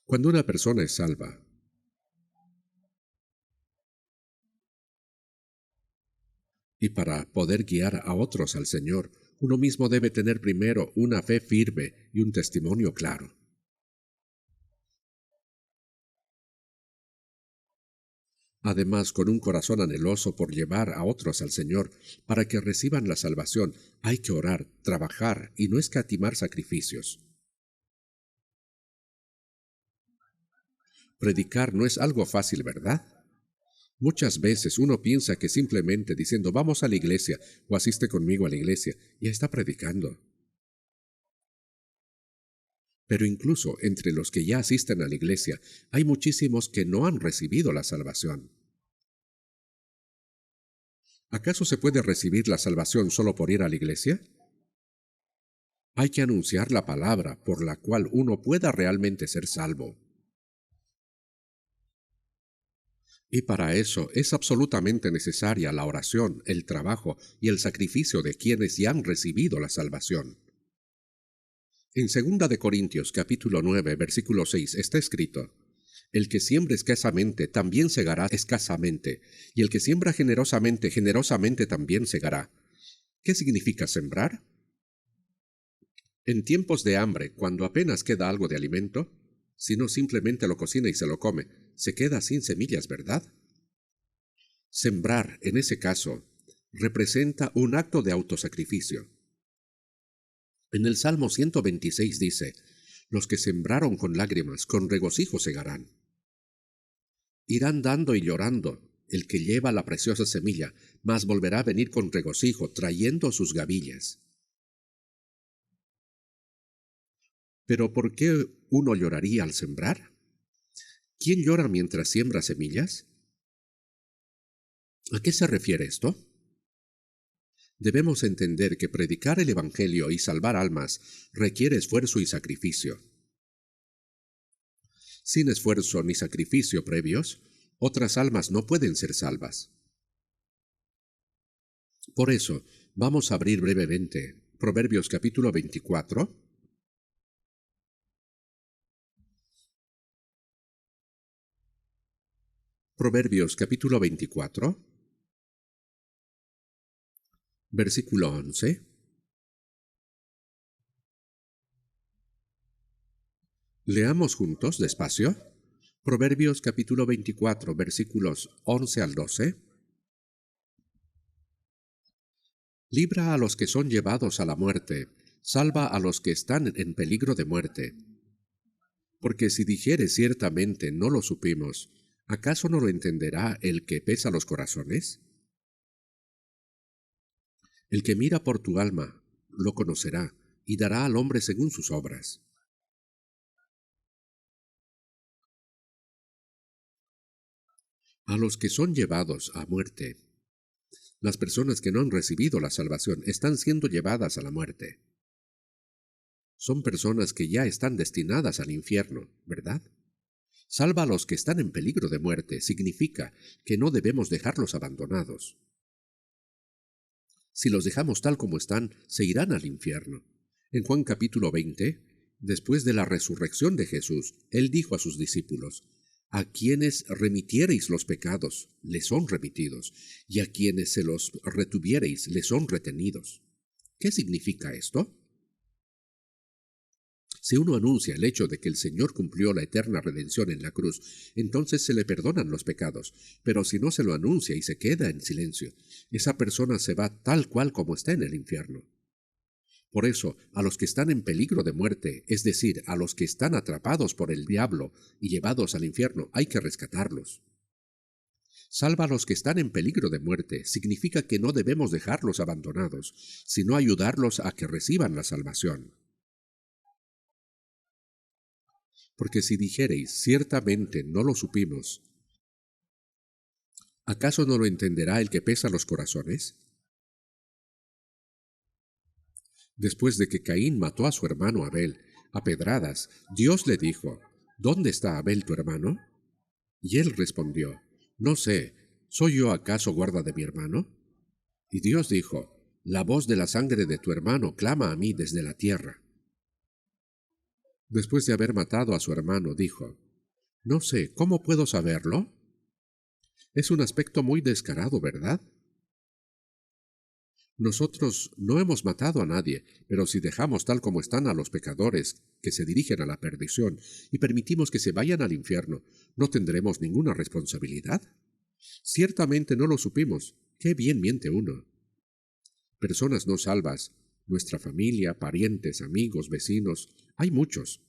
Cuando una persona es salva, y para poder guiar a otros al Señor, uno mismo debe tener primero una fe firme y un testimonio claro. Además, con un corazón anheloso por llevar a otros al Señor para que reciban la salvación, hay que orar, trabajar y no escatimar sacrificios. Predicar no es algo fácil, ¿verdad? Muchas veces uno piensa que simplemente diciendo vamos a la iglesia o asiste conmigo a la iglesia, ya está predicando. Pero incluso entre los que ya asisten a la iglesia, hay muchísimos que no han recibido la salvación. ¿Acaso se puede recibir la salvación solo por ir a la iglesia? Hay que anunciar la palabra por la cual uno pueda realmente ser salvo. Y para eso es absolutamente necesaria la oración, el trabajo y el sacrificio de quienes ya han recibido la salvación. En 2 de Corintios capítulo 9, versículo 6 está escrito: El que siembra escasamente también segará escasamente, y el que siembra generosamente, generosamente también segará. ¿Qué significa sembrar? En tiempos de hambre, cuando apenas queda algo de alimento, si no simplemente lo cocina y se lo come, se queda sin semillas, ¿verdad? Sembrar, en ese caso, representa un acto de autosacrificio. En el Salmo 126 dice: Los que sembraron con lágrimas, con regocijo segarán. Irán dando y llorando el que lleva la preciosa semilla, mas volverá a venir con regocijo, trayendo sus gavillas. ¿Pero por qué uno lloraría al sembrar? ¿Quién llora mientras siembra semillas? ¿A qué se refiere esto? Debemos entender que predicar el Evangelio y salvar almas requiere esfuerzo y sacrificio. Sin esfuerzo ni sacrificio previos, otras almas no pueden ser salvas. Por eso, vamos a abrir brevemente Proverbios capítulo 24. Proverbios capítulo 24, versículo 11. Leamos juntos despacio. Proverbios capítulo 24, versículos 11 al 12. Libra a los que son llevados a la muerte, salva a los que están en peligro de muerte. Porque si dijeres ciertamente no lo supimos, ¿acaso no lo entenderá el que pesa los corazones? El que mira por tu alma lo conocerá, y dará al hombre según sus obras. A los que son llevados a muerte, las personas que no han recibido la salvación están siendo llevadas a la muerte. Son personas que ya están destinadas al infierno, ¿verdad? Salva a los que están en peligro de muerte significa que no debemos dejarlos abandonados. Si los dejamos tal como están, se irán al infierno. En Juan capítulo 20, después de la resurrección de Jesús, él dijo a sus discípulos: A quienes remitiereis los pecados, les son remitidos, y a quienes se los retuviereis, les son retenidos. ¿Qué significa esto? Si uno anuncia el hecho de que el Señor cumplió la eterna redención en la cruz, entonces se le perdonan los pecados, pero si no se lo anuncia y se queda en silencio, esa persona se va tal cual como está en el infierno. Por eso, a los que están en peligro de muerte, es decir, a los que están atrapados por el diablo y llevados al infierno, hay que rescatarlos. Salva a los que están en peligro de muerte significa que no debemos dejarlos abandonados, sino ayudarlos a que reciban la salvación. Porque si dijereis, ciertamente no lo supimos, ¿acaso no lo entenderá el que pesa los corazones? Después de que Caín mató a su hermano Abel a pedradas, Dios le dijo: ¿Dónde está Abel tu hermano? Y él respondió: No sé, ¿soy yo acaso guarda de mi hermano? Y Dios dijo: La voz de la sangre de tu hermano clama a mí desde la tierra. Después de haber matado a su hermano, dijo, no sé, ¿cómo puedo saberlo? Es un aspecto muy descarado, ¿verdad? Nosotros no hemos matado a nadie, pero si dejamos tal como están a los pecadores que se dirigen a la perdición y permitimos que se vayan al infierno, ¿no tendremos ninguna responsabilidad? Ciertamente no lo supimos. ¡Qué bien miente uno! Personas no salvas, nuestra familia, parientes, amigos, vecinos, hay muchos.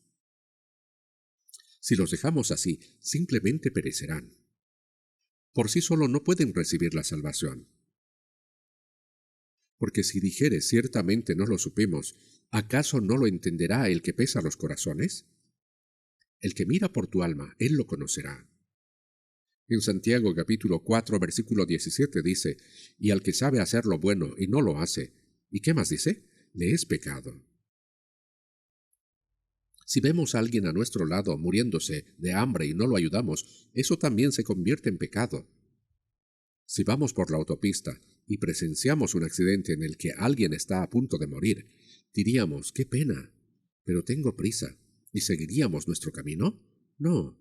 Si los dejamos así, simplemente perecerán. Por sí solo no pueden recibir la salvación. Porque si dijeres ciertamente no lo supimos, ¿acaso no lo entenderá el que pesa los corazones? El que mira por tu alma, él lo conocerá. En Santiago capítulo 4, versículo 17 dice, y al que sabe hacer lo bueno y no lo hace, ¿y qué más dice? Le es pecado. Si vemos a alguien a nuestro lado muriéndose de hambre y no lo ayudamos, eso también se convierte en pecado. Si vamos por la autopista y presenciamos un accidente en el que alguien está a punto de morir, diríamos, qué pena, pero tengo prisa, ¿y seguiríamos nuestro camino? No.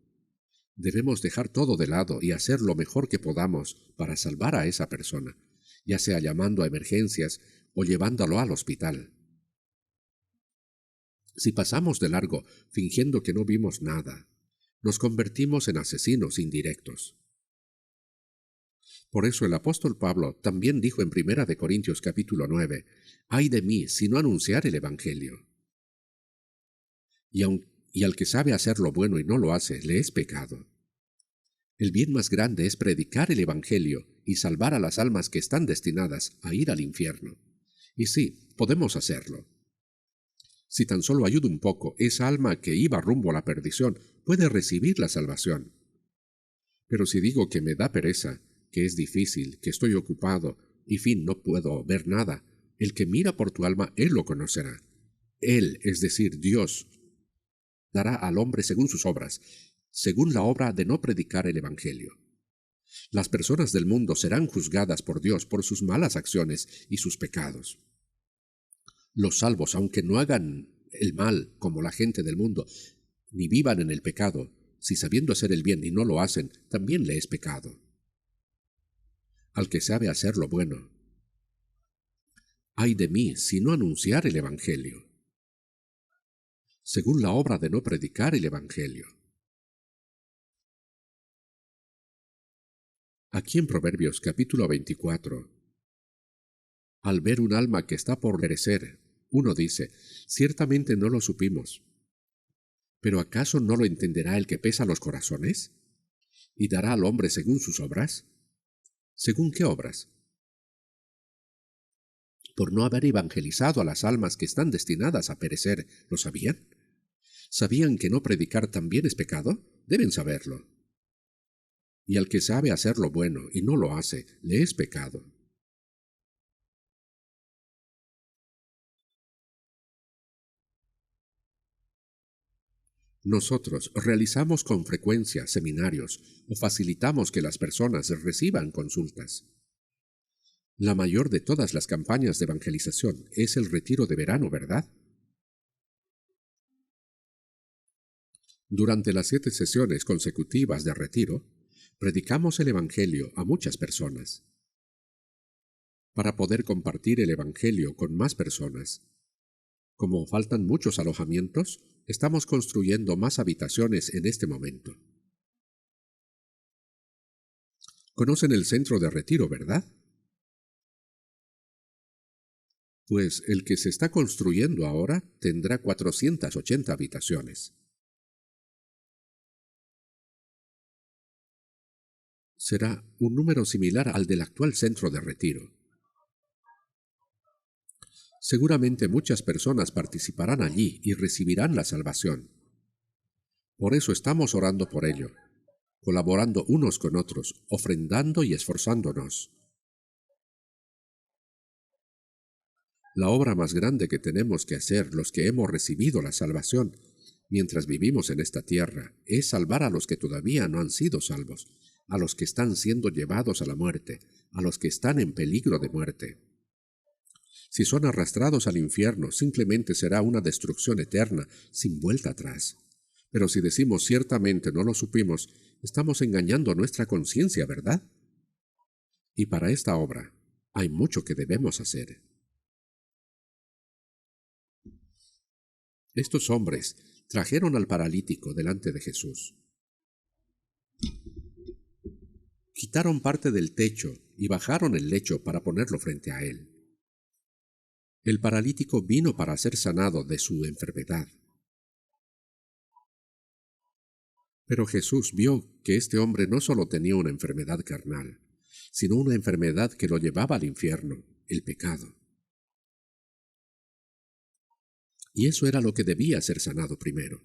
Debemos dejar todo de lado y hacer lo mejor que podamos para salvar a esa persona, ya sea llamando a emergencias o llevándolo al hospital. Si pasamos de largo fingiendo que no vimos nada, nos convertimos en asesinos indirectos. Por eso el apóstol Pablo también dijo en 1 de Corintios capítulo 9, «Ay de mí si no anunciar el evangelio». Y al que sabe hacer lo bueno y no lo hace, le es pecado. El bien más grande es predicar el evangelio y salvar a las almas que están destinadas a ir al infierno. Y sí, podemos hacerlo. Si tan solo ayuda un poco, esa alma que iba rumbo a la perdición puede recibir la salvación. Pero si digo que me da pereza, que es difícil, que estoy ocupado, y fin, no puedo ver nada, el que mira por tu alma, él lo conocerá. Él, es decir, Dios, dará al hombre según sus obras, según la obra de no predicar el evangelio. Las personas del mundo serán juzgadas por Dios por sus malas acciones y sus pecados. Los salvos, aunque no hagan el mal como la gente del mundo, ni vivan en el pecado, si sabiendo hacer el bien y no lo hacen, también le es pecado. Al que sabe hacer lo bueno, ay de mí si no anunciar el evangelio, según la obra de no predicar el evangelio. Aquí en Proverbios capítulo 24, al ver un alma que está por perecer, uno dice, ciertamente no lo supimos. ¿Pero acaso no lo entenderá el que pesa los corazones? ¿Y dará al hombre según sus obras? ¿Según qué obras? Por no haber evangelizado a las almas que están destinadas a perecer, ¿lo sabían? ¿Sabían que no predicar también es pecado? Deben saberlo. Y al que sabe hacer lo bueno y no lo hace, le es pecado. Nosotros realizamos con frecuencia seminarios o facilitamos que las personas reciban consultas. La mayor de todas las campañas de evangelización es el retiro de verano, ¿verdad? Durante las 7 sesiones consecutivas de retiro, predicamos el Evangelio a muchas personas. Para poder compartir el Evangelio con más personas, como faltan muchos alojamientos, estamos construyendo más habitaciones en este momento. ¿Conocen el centro de retiro, verdad? Pues el que se está construyendo ahora tendrá 480 habitaciones. Será un número similar al del actual centro de retiro. Seguramente muchas personas participarán allí y recibirán la salvación. Por eso estamos orando por ello, colaborando unos con otros, ofrendando y esforzándonos. La obra más grande que tenemos que hacer los que hemos recibido la salvación mientras vivimos en esta tierra es salvar a los que todavía no han sido salvos, a los que están siendo llevados a la muerte, a los que están en peligro de muerte. Si son arrastrados al infierno, simplemente será una destrucción eterna, sin vuelta atrás. Pero si decimos ciertamente no lo supimos, estamos engañando a nuestra conciencia, ¿verdad? Y para esta obra hay mucho que debemos hacer. Estos hombres trajeron al paralítico delante de Jesús. Quitaron parte del techo y bajaron el lecho para ponerlo frente a él. El paralítico vino para ser sanado de su enfermedad. Pero Jesús vio que este hombre no solo tenía una enfermedad carnal, sino una enfermedad que lo llevaba al infierno, el pecado. Y eso era lo que debía ser sanado primero.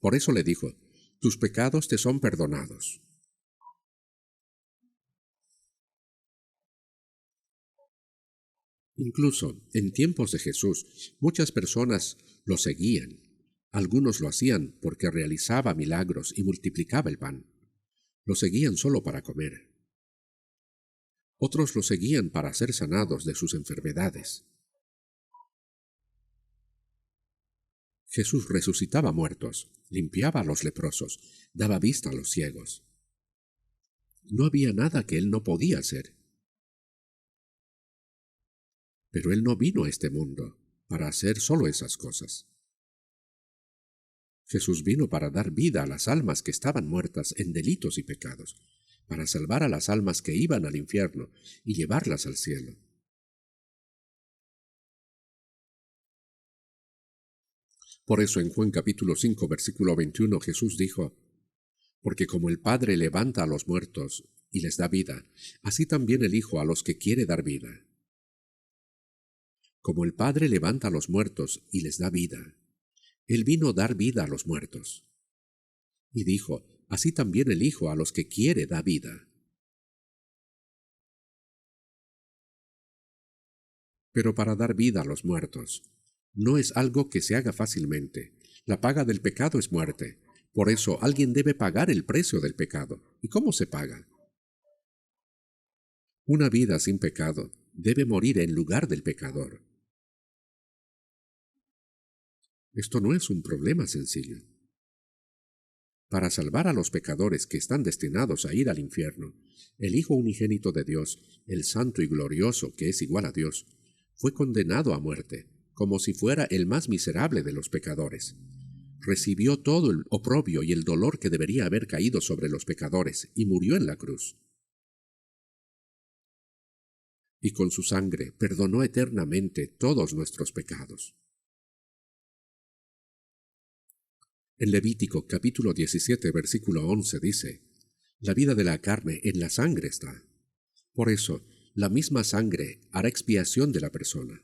Por eso le dijo, tus pecados te son perdonados. Incluso en tiempos de Jesús, muchas personas lo seguían. Algunos lo hacían porque realizaba milagros y multiplicaba el pan. Lo seguían solo para comer. Otros lo seguían para ser sanados de sus enfermedades. Jesús resucitaba muertos, limpiaba a los leprosos, daba vista a los ciegos. No había nada que él no podía hacer. Pero él no vino a este mundo para hacer solo esas cosas. Jesús vino para dar vida a las almas que estaban muertas en delitos y pecados, para salvar a las almas que iban al infierno y llevarlas al cielo. Por eso en Juan capítulo 5, versículo 21, Jesús dijo, porque como el Padre levanta a los muertos y les da vida, así también el Hijo a los que quiere dar vida. Como el Padre levanta a los muertos y les da vida, Él vino a dar vida a los muertos. Y dijo, así también el Hijo a los que quiere da vida. Pero para dar vida a los muertos, no es algo que se haga fácilmente. La paga del pecado es muerte. Por eso alguien debe pagar el precio del pecado. ¿Y cómo se paga? Una vida sin pecado debe morir en lugar del pecador. Esto no es un problema sencillo. Para salvar a los pecadores que están destinados a ir al infierno, el Hijo unigénito de Dios, el Santo y Glorioso que es igual a Dios, fue condenado a muerte, como si fuera el más miserable de los pecadores. Recibió todo el oprobio y el dolor que debería haber caído sobre los pecadores y murió en la cruz. Y con su sangre perdonó eternamente todos nuestros pecados. En Levítico capítulo 17 versículo 11 dice, la vida de la carne en la sangre está. Por eso, la misma sangre hará expiación de la persona.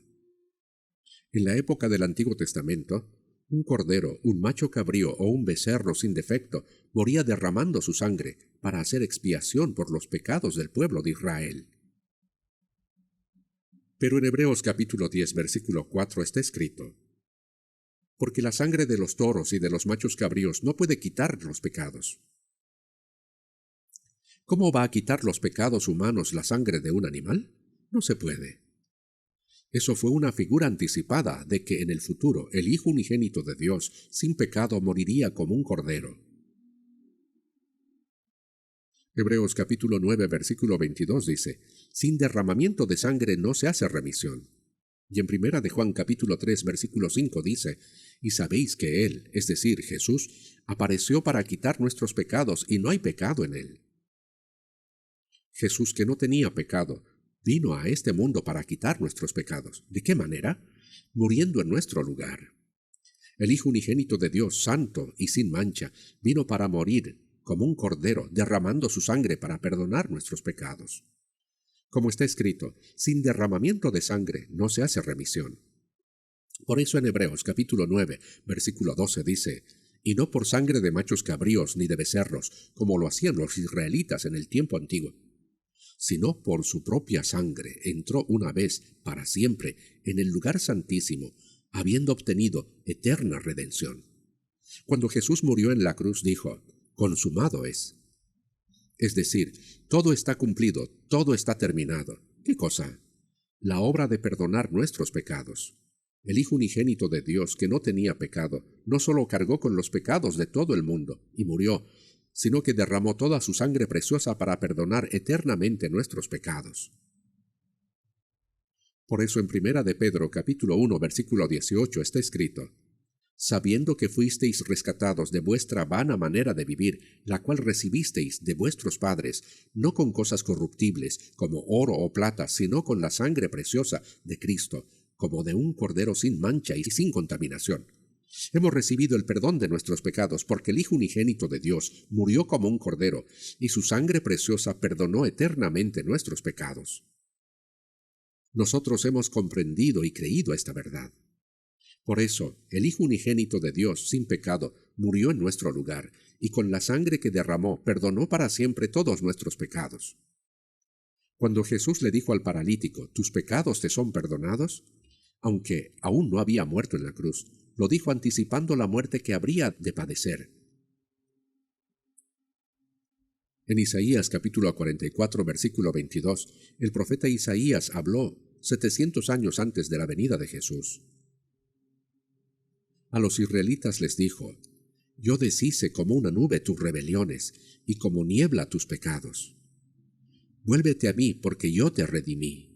En la época del Antiguo Testamento, un cordero, un macho cabrío o un becerro sin defecto moría derramando su sangre para hacer expiación por los pecados del pueblo de Israel. Pero en Hebreos capítulo 10 versículo 4 está escrito, porque la sangre de los toros y de los machos cabríos no puede quitar los pecados. ¿Cómo va a quitar los pecados humanos la sangre de un animal? No se puede. Eso fue una figura anticipada de que en el futuro el Hijo unigénito de Dios, sin pecado, moriría como un cordero. Hebreos capítulo 9 versículo 22 dice, sin derramamiento de sangre no se hace remisión. Y en primera de Juan capítulo 3 versículo 5 dice, y sabéis que Él, es decir, Jesús, apareció para quitar nuestros pecados y no hay pecado en Él. Jesús, que no tenía pecado, vino a este mundo para quitar nuestros pecados. ¿De qué manera? Muriendo en nuestro lugar. El Hijo unigénito de Dios, santo y sin mancha, vino para morir como un cordero, derramando su sangre para perdonar nuestros pecados. Como está escrito, sin derramamiento de sangre no se hace remisión. Por eso en Hebreos capítulo 9, versículo 12 dice, y no por sangre de machos cabríos ni de becerros, como lo hacían los israelitas en el tiempo antiguo, sino por su propia sangre entró una vez para siempre en el lugar santísimo, habiendo obtenido eterna redención. Cuando Jesús murió en la cruz dijo, consumado es. Es decir, todo está cumplido, todo está terminado. ¿Qué cosa? la obra de perdonar nuestros pecados. El Hijo unigénito de Dios, que no tenía pecado, no solo cargó con los pecados de todo el mundo y murió, sino que derramó toda su sangre preciosa para perdonar eternamente nuestros pecados. Por eso en Primera de Pedro, capítulo 1, versículo 18, está escrito: sabiendo que fuisteis rescatados de vuestra vana manera de vivir, la cual recibisteis de vuestros padres, no con cosas corruptibles, como oro o plata, sino con la sangre preciosa de Cristo, como de un cordero sin mancha y sin contaminación. Hemos recibido el perdón de nuestros pecados, porque el Hijo unigénito de Dios murió como un cordero, y su sangre preciosa perdonó eternamente nuestros pecados. Nosotros hemos comprendido y creído esta verdad. Por eso, el Hijo unigénito de Dios, sin pecado, murió en nuestro lugar, y con la sangre que derramó, perdonó para siempre todos nuestros pecados. Cuando Jesús le dijo al paralítico: «¿Tus pecados te son perdonados?», aunque aún no había muerto en la cruz, lo dijo anticipando la muerte que habría de padecer. En Isaías capítulo 44, versículo 22, el profeta Isaías habló 700 años antes de la venida de Jesús. A los israelitas les dijo: «Yo deshice como una nube tus rebeliones, y como niebla tus pecados. Vuélvete a mí, porque yo te redimí».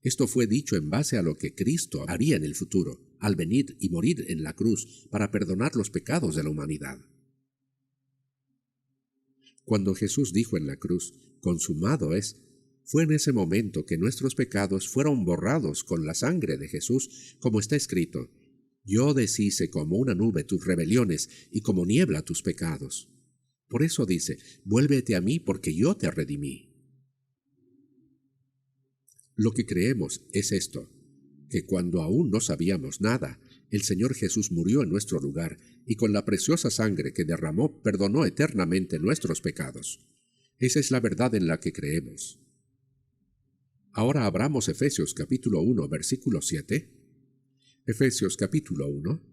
Esto fue dicho en base a lo que Cristo haría en el futuro, al venir y morir en la cruz para perdonar los pecados de la humanidad. Cuando Jesús dijo en la cruz: «Consumado es», fue en ese momento que nuestros pecados fueron borrados con la sangre de Jesús, como está escrito: «Yo deshice como una nube tus rebeliones y como niebla tus pecados». Por eso dice: «Vuélvete a mí, porque yo te redimí». Lo que creemos es esto, que cuando aún no sabíamos nada, el Señor Jesús murió en nuestro lugar, y con la preciosa sangre que derramó perdonó eternamente nuestros pecados. Esa es la verdad en la que creemos. Ahora abramos Efesios capítulo 1, versículo 7. Efesios capítulo 1.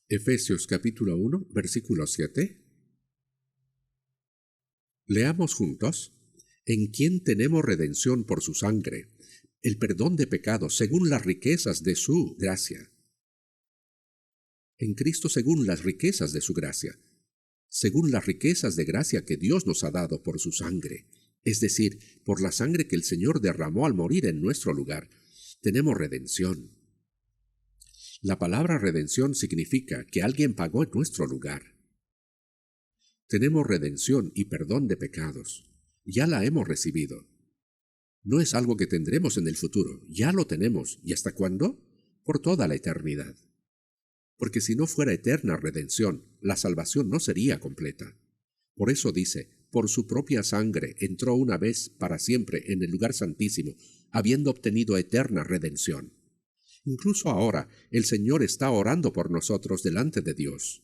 Efesios capítulo 1, versículo 7. Leamos juntos: «En quien tenemos redención por su sangre, el perdón de pecados según las riquezas de su gracia». En Cristo según las riquezas de su gracia, según las riquezas de gracia que Dios nos ha dado por su sangre, es decir, por la sangre que el Señor derramó al morir en nuestro lugar, tenemos redención. La palabra redención significa que alguien pagó en nuestro lugar. Tenemos redención y perdón de pecados. Ya la hemos recibido. No es algo que tendremos en el futuro, ya lo tenemos. ¿Y hasta cuándo? Por toda la eternidad. Porque si no fuera eterna redención, la salvación no sería completa. Por eso dice: «Por su propia sangre entró una vez para siempre en el lugar santísimo, habiendo obtenido eterna redención». Incluso ahora, el Señor está orando por nosotros delante de Dios.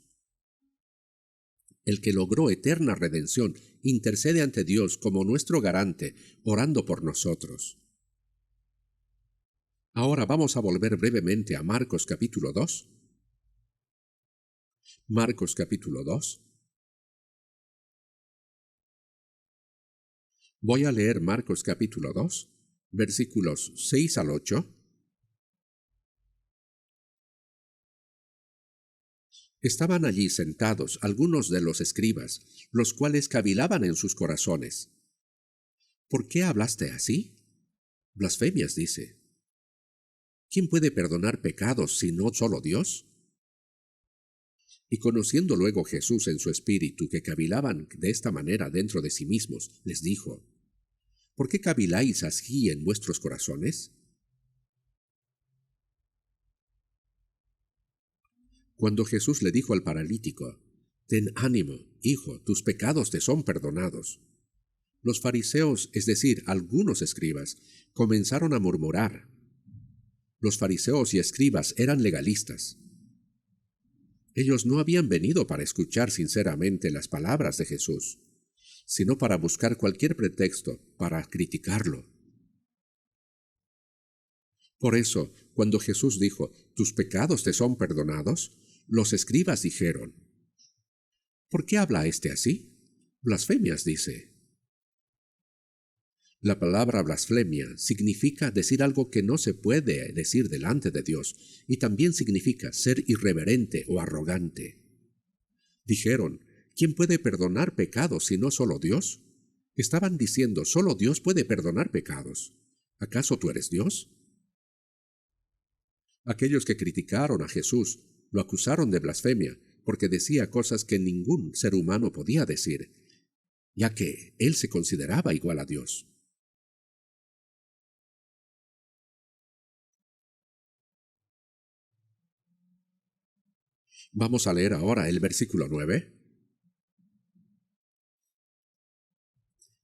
El que logró eterna redención intercede ante Dios como nuestro garante, orando por nosotros. Ahora vamos a volver brevemente a Marcos capítulo 2. Marcos capítulo 2. Voy a leer Marcos capítulo 2, versículos 6 al 8. Estaban allí sentados algunos de los escribas, los cuales cavilaban en sus corazones: «¿Por qué hablaste así? Blasfemias dice. ¿Quién puede perdonar pecados sino solo Dios?». Y conociendo luego Jesús en su espíritu que cavilaban de esta manera dentro de sí mismos, les dijo: «¿Por qué caviláis así en vuestros corazones? Cuando Jesús le dijo al paralítico: «Ten ánimo, hijo, tus pecados te son perdonados», los fariseos, es decir, algunos escribas, comenzaron a murmurar. Los fariseos y escribas eran legalistas. Ellos no habían venido para escuchar sinceramente las palabras de Jesús, sino para buscar cualquier pretexto para criticarlo. Por eso, cuando Jesús dijo, «Tus pecados te son perdonados», los escribas dijeron, «¿Por qué habla éste así? Blasfemias dice». La palabra blasfemia significa decir algo que no se puede decir delante de Dios, y también significa ser irreverente o arrogante. Dijeron, ¿quién puede perdonar pecados si no solo Dios? Estaban diciendo, solo Dios puede perdonar pecados. ¿Acaso tú eres Dios? Aquellos que criticaron a Jesús lo acusaron de blasfemia porque decía cosas que ningún ser humano podía decir, ya que él se consideraba igual a Dios. Vamos a leer ahora el versículo 9.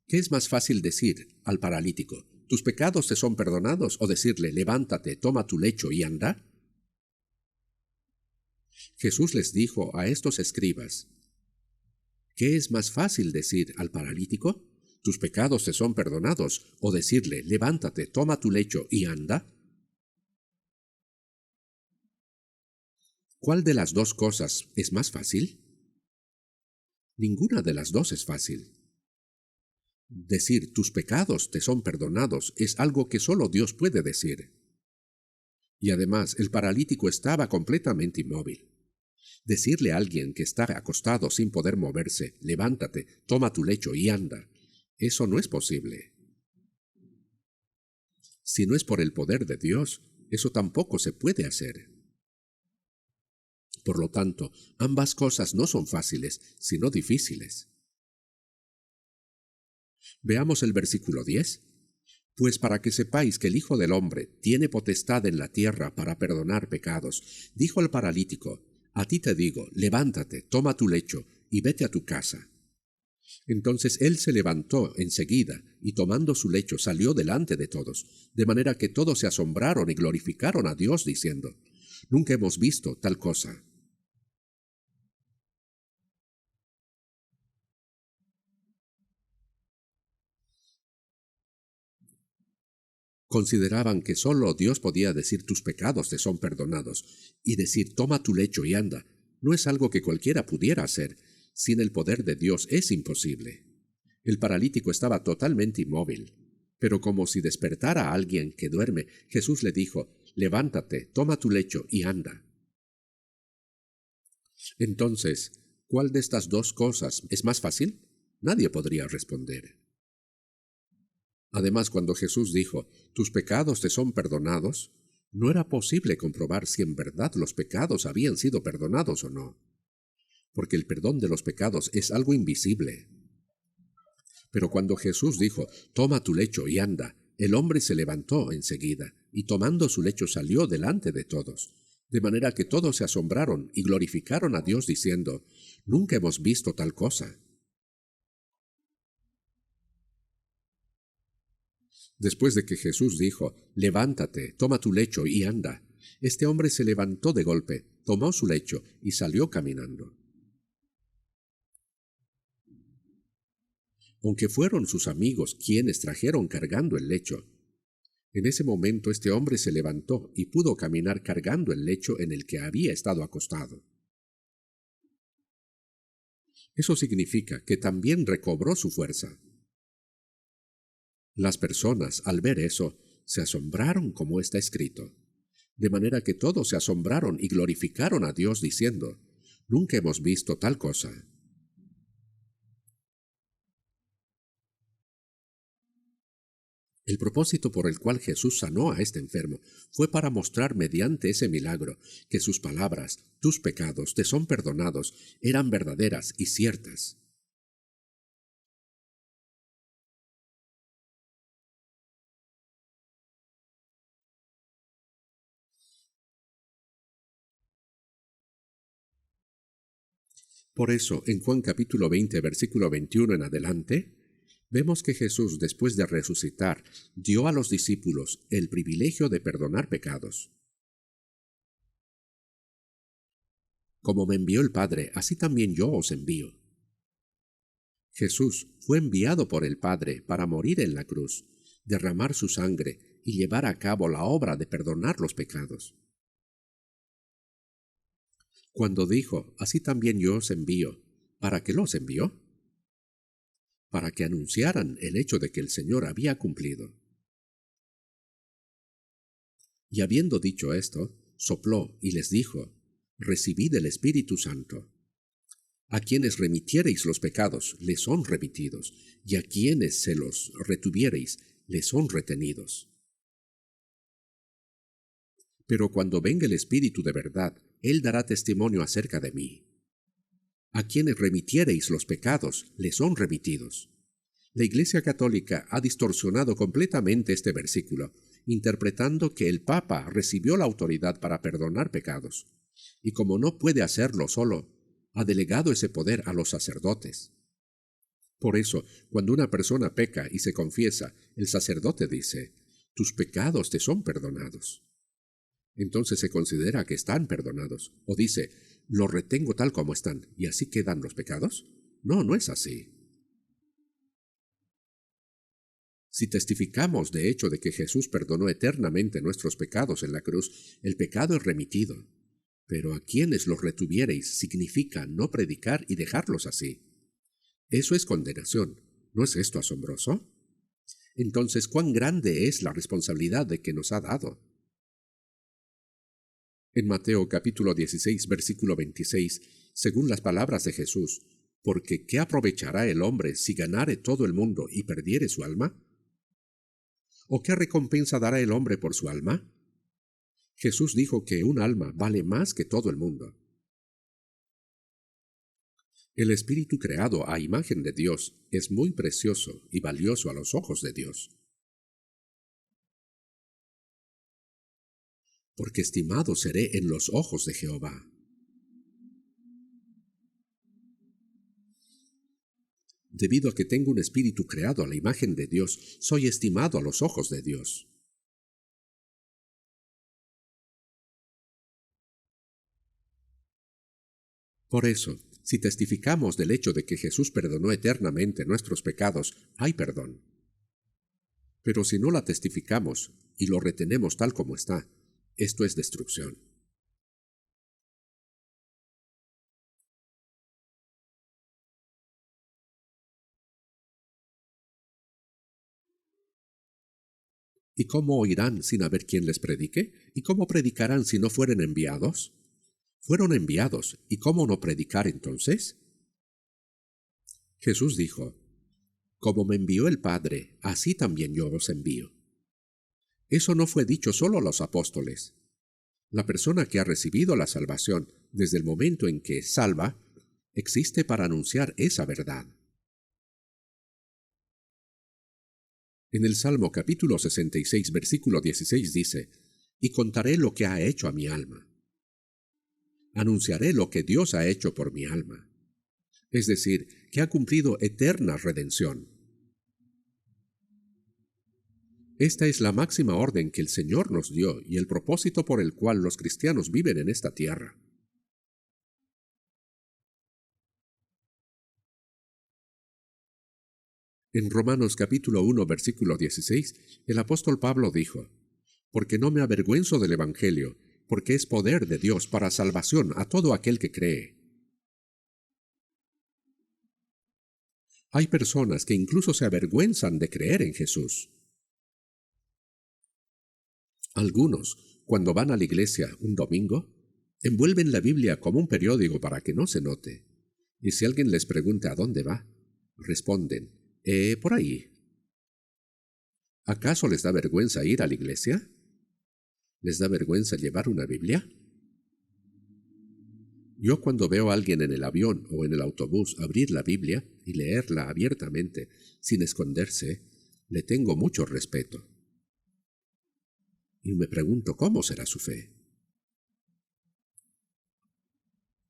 ¿Qué es más fácil decir al paralítico, tus pecados te son perdonados, o decirle, levántate, toma tu lecho y anda? Jesús les dijo a estos escribas, ¿qué es más fácil decir al paralítico, tus pecados te son perdonados, o decirle, levántate, toma tu lecho y anda? ¿Cuál de las dos cosas es más fácil? Ninguna de las dos es fácil. Decir tus pecados te son perdonados es algo que solo Dios puede decir. Y además el paralítico estaba completamente inmóvil. Decirle a alguien que está acostado sin poder moverse, levántate, toma tu lecho y anda, eso no es posible. Si no es por el poder de Dios, eso tampoco se puede hacer. Por lo tanto, ambas cosas no son fáciles, sino difíciles. Veamos el versículo 10. Pues para que sepáis que el Hijo del Hombre tiene potestad en la tierra para perdonar pecados, dijo al paralítico, a ti te digo, levántate, toma tu lecho y vete a tu casa. Entonces él se levantó enseguida y tomando su lecho salió delante de todos, de manera que todos se asombraron y glorificaron a Dios diciendo, nunca hemos visto tal cosa. Consideraban que solo Dios podía decir tus pecados te son perdonados, y decir toma tu lecho y anda, no es algo que cualquiera pudiera hacer. Sin el poder de Dios es imposible. El paralítico estaba totalmente inmóvil, pero como si despertara a alguien que duerme, Jesús le dijo, levántate, toma tu lecho y anda. Entonces, ¿cuál de estas dos cosas es más fácil? Nadie podría responder. Además, cuando Jesús dijo, «Tus pecados te son perdonados», no era posible comprobar si en verdad los pecados habían sido perdonados o no, porque el perdón de los pecados es algo invisible. Pero cuando Jesús dijo, «Toma tu lecho y anda», el hombre se levantó enseguida, y tomando su lecho salió delante de todos, de manera que todos se asombraron y glorificaron a Dios diciendo, «Nunca hemos visto tal cosa». Después de que Jesús dijo, levántate, toma tu lecho y anda, este hombre se levantó de golpe, tomó su lecho y salió caminando. Aunque fueron sus amigos quienes trajeron cargando el lecho, en ese momento este hombre se levantó y pudo caminar cargando el lecho en el que había estado acostado. Eso significa que también recobró su fuerza. Las personas, al ver eso, se asombraron como está escrito, de manera que todos se asombraron y glorificaron a Dios diciendo, «Nunca hemos visto tal cosa». El propósito por el cual Jesús sanó a este enfermo fue para mostrar mediante ese milagro que sus palabras, «tus pecados te son perdonados», eran verdaderas y ciertas. Por eso, en Juan capítulo 20, versículo 21 en adelante, vemos que Jesús, después de resucitar, dio a los discípulos el privilegio de perdonar pecados. Como me envió el Padre, así también yo os envío. Jesús fue enviado por el Padre para morir en la cruz, derramar su sangre y llevar a cabo la obra de perdonar los pecados. Cuando dijo, así también yo os envío, ¿para qué los envió? Para que anunciaran el hecho de que el Señor había cumplido. Y habiendo dicho esto, sopló y les dijo, recibid el Espíritu Santo. A quienes remitiereis los pecados, les son remitidos, y a quienes se los retuviereis, les son retenidos. Pero cuando venga el Espíritu de verdad, Él dará testimonio acerca de mí. A quienes remitiereis los pecados, les son remitidos. La Iglesia Católica ha distorsionado completamente este versículo, interpretando que el Papa recibió la autoridad para perdonar pecados, y como no puede hacerlo solo, ha delegado ese poder a los sacerdotes. Por eso, cuando una persona peca y se confiesa, el sacerdote dice, tus pecados te son perdonados. Entonces se considera que están perdonados, o dice, los retengo tal como están, y así quedan los pecados. No, no es así. Si testificamos de hecho de que Jesús perdonó eternamente nuestros pecados en la cruz, el pecado es remitido. Pero a quienes los retuviereis significa no predicar y dejarlos así. Eso es condenación. ¿No es esto asombroso? Entonces, ¿cuán grande es la responsabilidad de que nos ha dado? En Mateo capítulo 16, versículo 26, según las palabras de Jesús, porque ¿qué aprovechará el hombre si ganare todo el mundo y perdiere su alma? ¿O qué recompensa dará el hombre por su alma? Jesús dijo que un alma vale más que todo el mundo. El espíritu creado a imagen de Dios es muy precioso y valioso a los ojos de Dios. Porque estimado seré en los ojos de Jehová. Debido a que tengo un espíritu creado a la imagen de Dios, soy estimado a los ojos de Dios. Por eso, si testificamos del hecho de que Jesús perdonó eternamente nuestros pecados, hay perdón. Pero si no la testificamos y lo retenemos tal como está, esto es destrucción. ¿Y cómo oirán sin haber quien les predique? ¿Y cómo predicarán si no fueren enviados? Fueron enviados, ¿y cómo no predicar entonces? Jesús dijo, como me envió el Padre, así también yo os envío. Eso no fue dicho solo a los apóstoles. La persona que ha recibido la salvación desde el momento en que es salva, existe para anunciar esa verdad. En el Salmo capítulo 66, versículo 16 dice, y contaré lo que ha hecho a mi alma. Anunciaré lo que Dios ha hecho por mi alma. Es decir, que ha cumplido eterna redención. Esta es la máxima orden que el Señor nos dio y el propósito por el cual los cristianos viven en esta tierra. En Romanos capítulo 1, versículo 16, el apóstol Pablo dijo, porque no me avergüenzo del Evangelio, porque es poder de Dios para salvación a todo aquel que cree. Hay personas que incluso se avergüenzan de creer en Jesús. Algunos, cuando van a la iglesia un domingo, envuelven la Biblia como un periódico para que no se note. Y si alguien les pregunta a dónde va, responden, por ahí. ¿Acaso les da vergüenza ir a la iglesia? ¿Les da vergüenza llevar una Biblia? Yo cuando veo a alguien en el avión o en el autobús abrir la Biblia y leerla abiertamente, sin esconderse, le tengo mucho respeto. Y me pregunto cómo será su fe.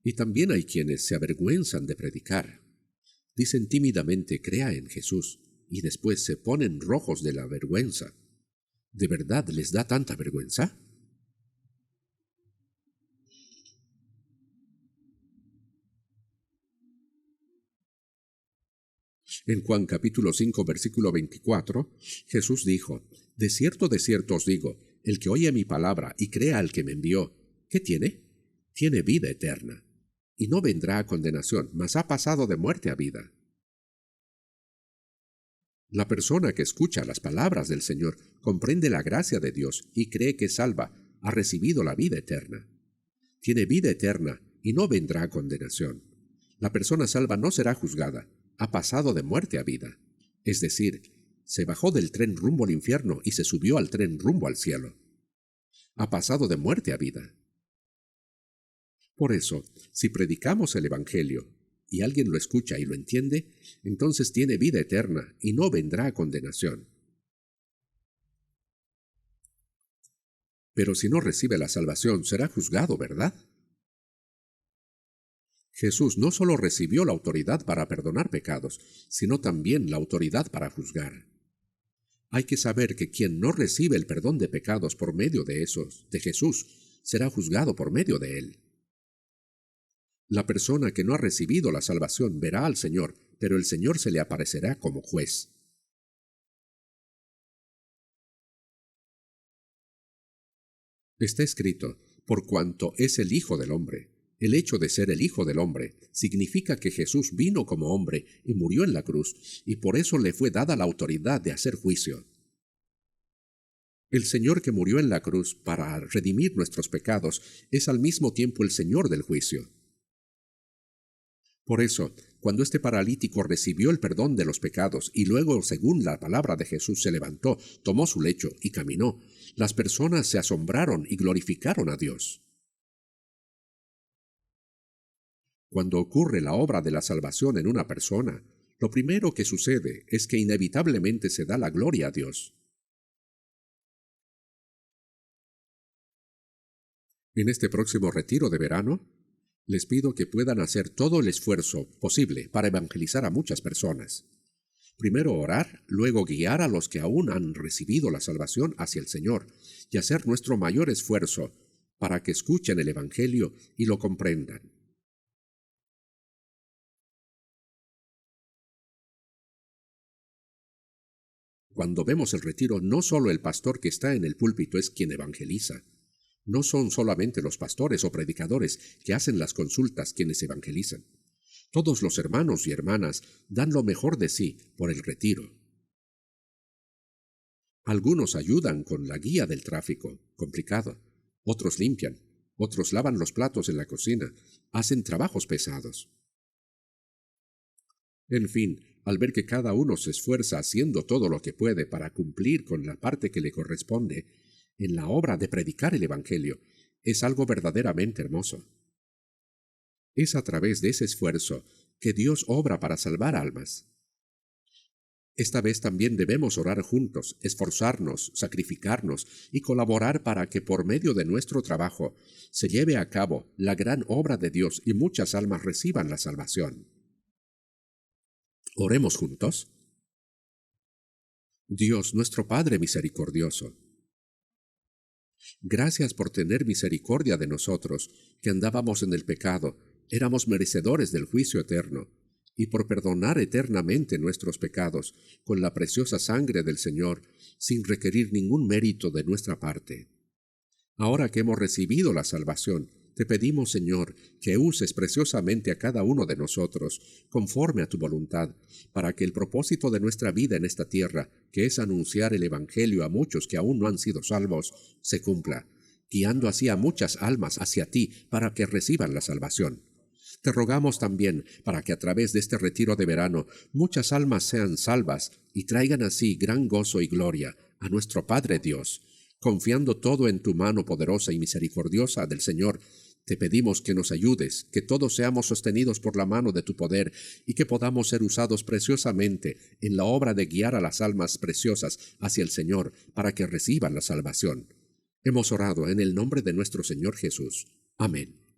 Y también hay quienes se avergüenzan de predicar. Dicen tímidamente crea en Jesús y después se ponen rojos de la vergüenza. ¿De verdad les da tanta vergüenza? En Juan capítulo 5, versículo 24, Jesús dijo, de cierto os digo, el que oye mi palabra y crea al que me envió, ¿qué tiene? Tiene vida eterna, y no vendrá a condenación, mas ha pasado de muerte a vida. La persona que escucha las palabras del Señor comprende la gracia de Dios y cree que salva, ha recibido la vida eterna. Tiene vida eterna y no vendrá a condenación. La persona salva no será juzgada, ha pasado de muerte a vida. Es decir, se bajó del tren rumbo al infierno y se subió al tren rumbo al cielo. Ha pasado de muerte a vida. Por eso, si predicamos el Evangelio y alguien lo escucha y lo entiende, entonces tiene vida eterna y no vendrá a condenación. Pero si no recibe la salvación, será juzgado, ¿verdad? Jesús no solo recibió la autoridad para perdonar pecados, sino también la autoridad para juzgar. Hay que saber que quien no recibe el perdón de pecados por medio de Jesús, será juzgado por medio de él. La persona que no ha recibido la salvación verá al Señor, pero el Señor se le aparecerá como juez. Está escrito, por cuanto es el Hijo del Hombre. El hecho de ser el Hijo del Hombre significa que Jesús vino como hombre y murió en la cruz, y por eso le fue dada la autoridad de hacer juicio. El Señor que murió en la cruz para redimir nuestros pecados es al mismo tiempo el Señor del juicio. Por eso, cuando este paralítico recibió el perdón de los pecados y luego, según la palabra de Jesús, se levantó, tomó su lecho y caminó, las personas se asombraron y glorificaron a Dios. Cuando ocurre la obra de la salvación en una persona, lo primero que sucede es que inevitablemente se da la gloria a Dios. En este próximo retiro de verano, les pido que puedan hacer todo el esfuerzo posible para evangelizar a muchas personas. Primero orar, luego guiar a los que aún han recibido la salvación hacia el Señor y hacer nuestro mayor esfuerzo para que escuchen el Evangelio y lo comprendan. Cuando vemos el retiro, no solo el pastor que está en el púlpito es quien evangeliza. No son solamente los pastores o predicadores que hacen las consultas quienes evangelizan. Todos los hermanos y hermanas dan lo mejor de sí por el retiro. Algunos ayudan con la guía del tráfico, complicado. Otros limpian. Otros lavan los platos en la cocina. Hacen trabajos pesados. En fin, al ver que cada uno se esfuerza haciendo todo lo que puede para cumplir con la parte que le corresponde en la obra de predicar el Evangelio, es algo verdaderamente hermoso. Es a través de ese esfuerzo que Dios obra para salvar almas. Esta vez también debemos orar juntos, esforzarnos, sacrificarnos y colaborar para que por medio de nuestro trabajo se lleve a cabo la gran obra de Dios y muchas almas reciban la salvación. Oremos juntos. Dios, nuestro Padre misericordioso, gracias por tener misericordia de nosotros, que andábamos en el pecado, éramos merecedores del juicio eterno, y por perdonar eternamente nuestros pecados con la preciosa sangre del Señor, sin requerir ningún mérito de nuestra parte. Ahora que hemos recibido la salvación, te pedimos, Señor, que uses preciosamente a cada uno de nosotros, conforme a tu voluntad, para que el propósito de nuestra vida en esta tierra, que es anunciar el Evangelio a muchos que aún no han sido salvos, se cumpla, guiando así a muchas almas hacia ti para que reciban la salvación. Te rogamos también para que a través de este retiro de verano muchas almas sean salvas y traigan así gran gozo y gloria a nuestro Padre Dios. Confiando todo en tu mano poderosa y misericordiosa del Señor, te pedimos que nos ayudes, que todos seamos sostenidos por la mano de tu poder y que podamos ser usados preciosamente en la obra de guiar a las almas preciosas hacia el Señor para que reciban la salvación. Hemos orado en el nombre de nuestro Señor Jesús. Amén.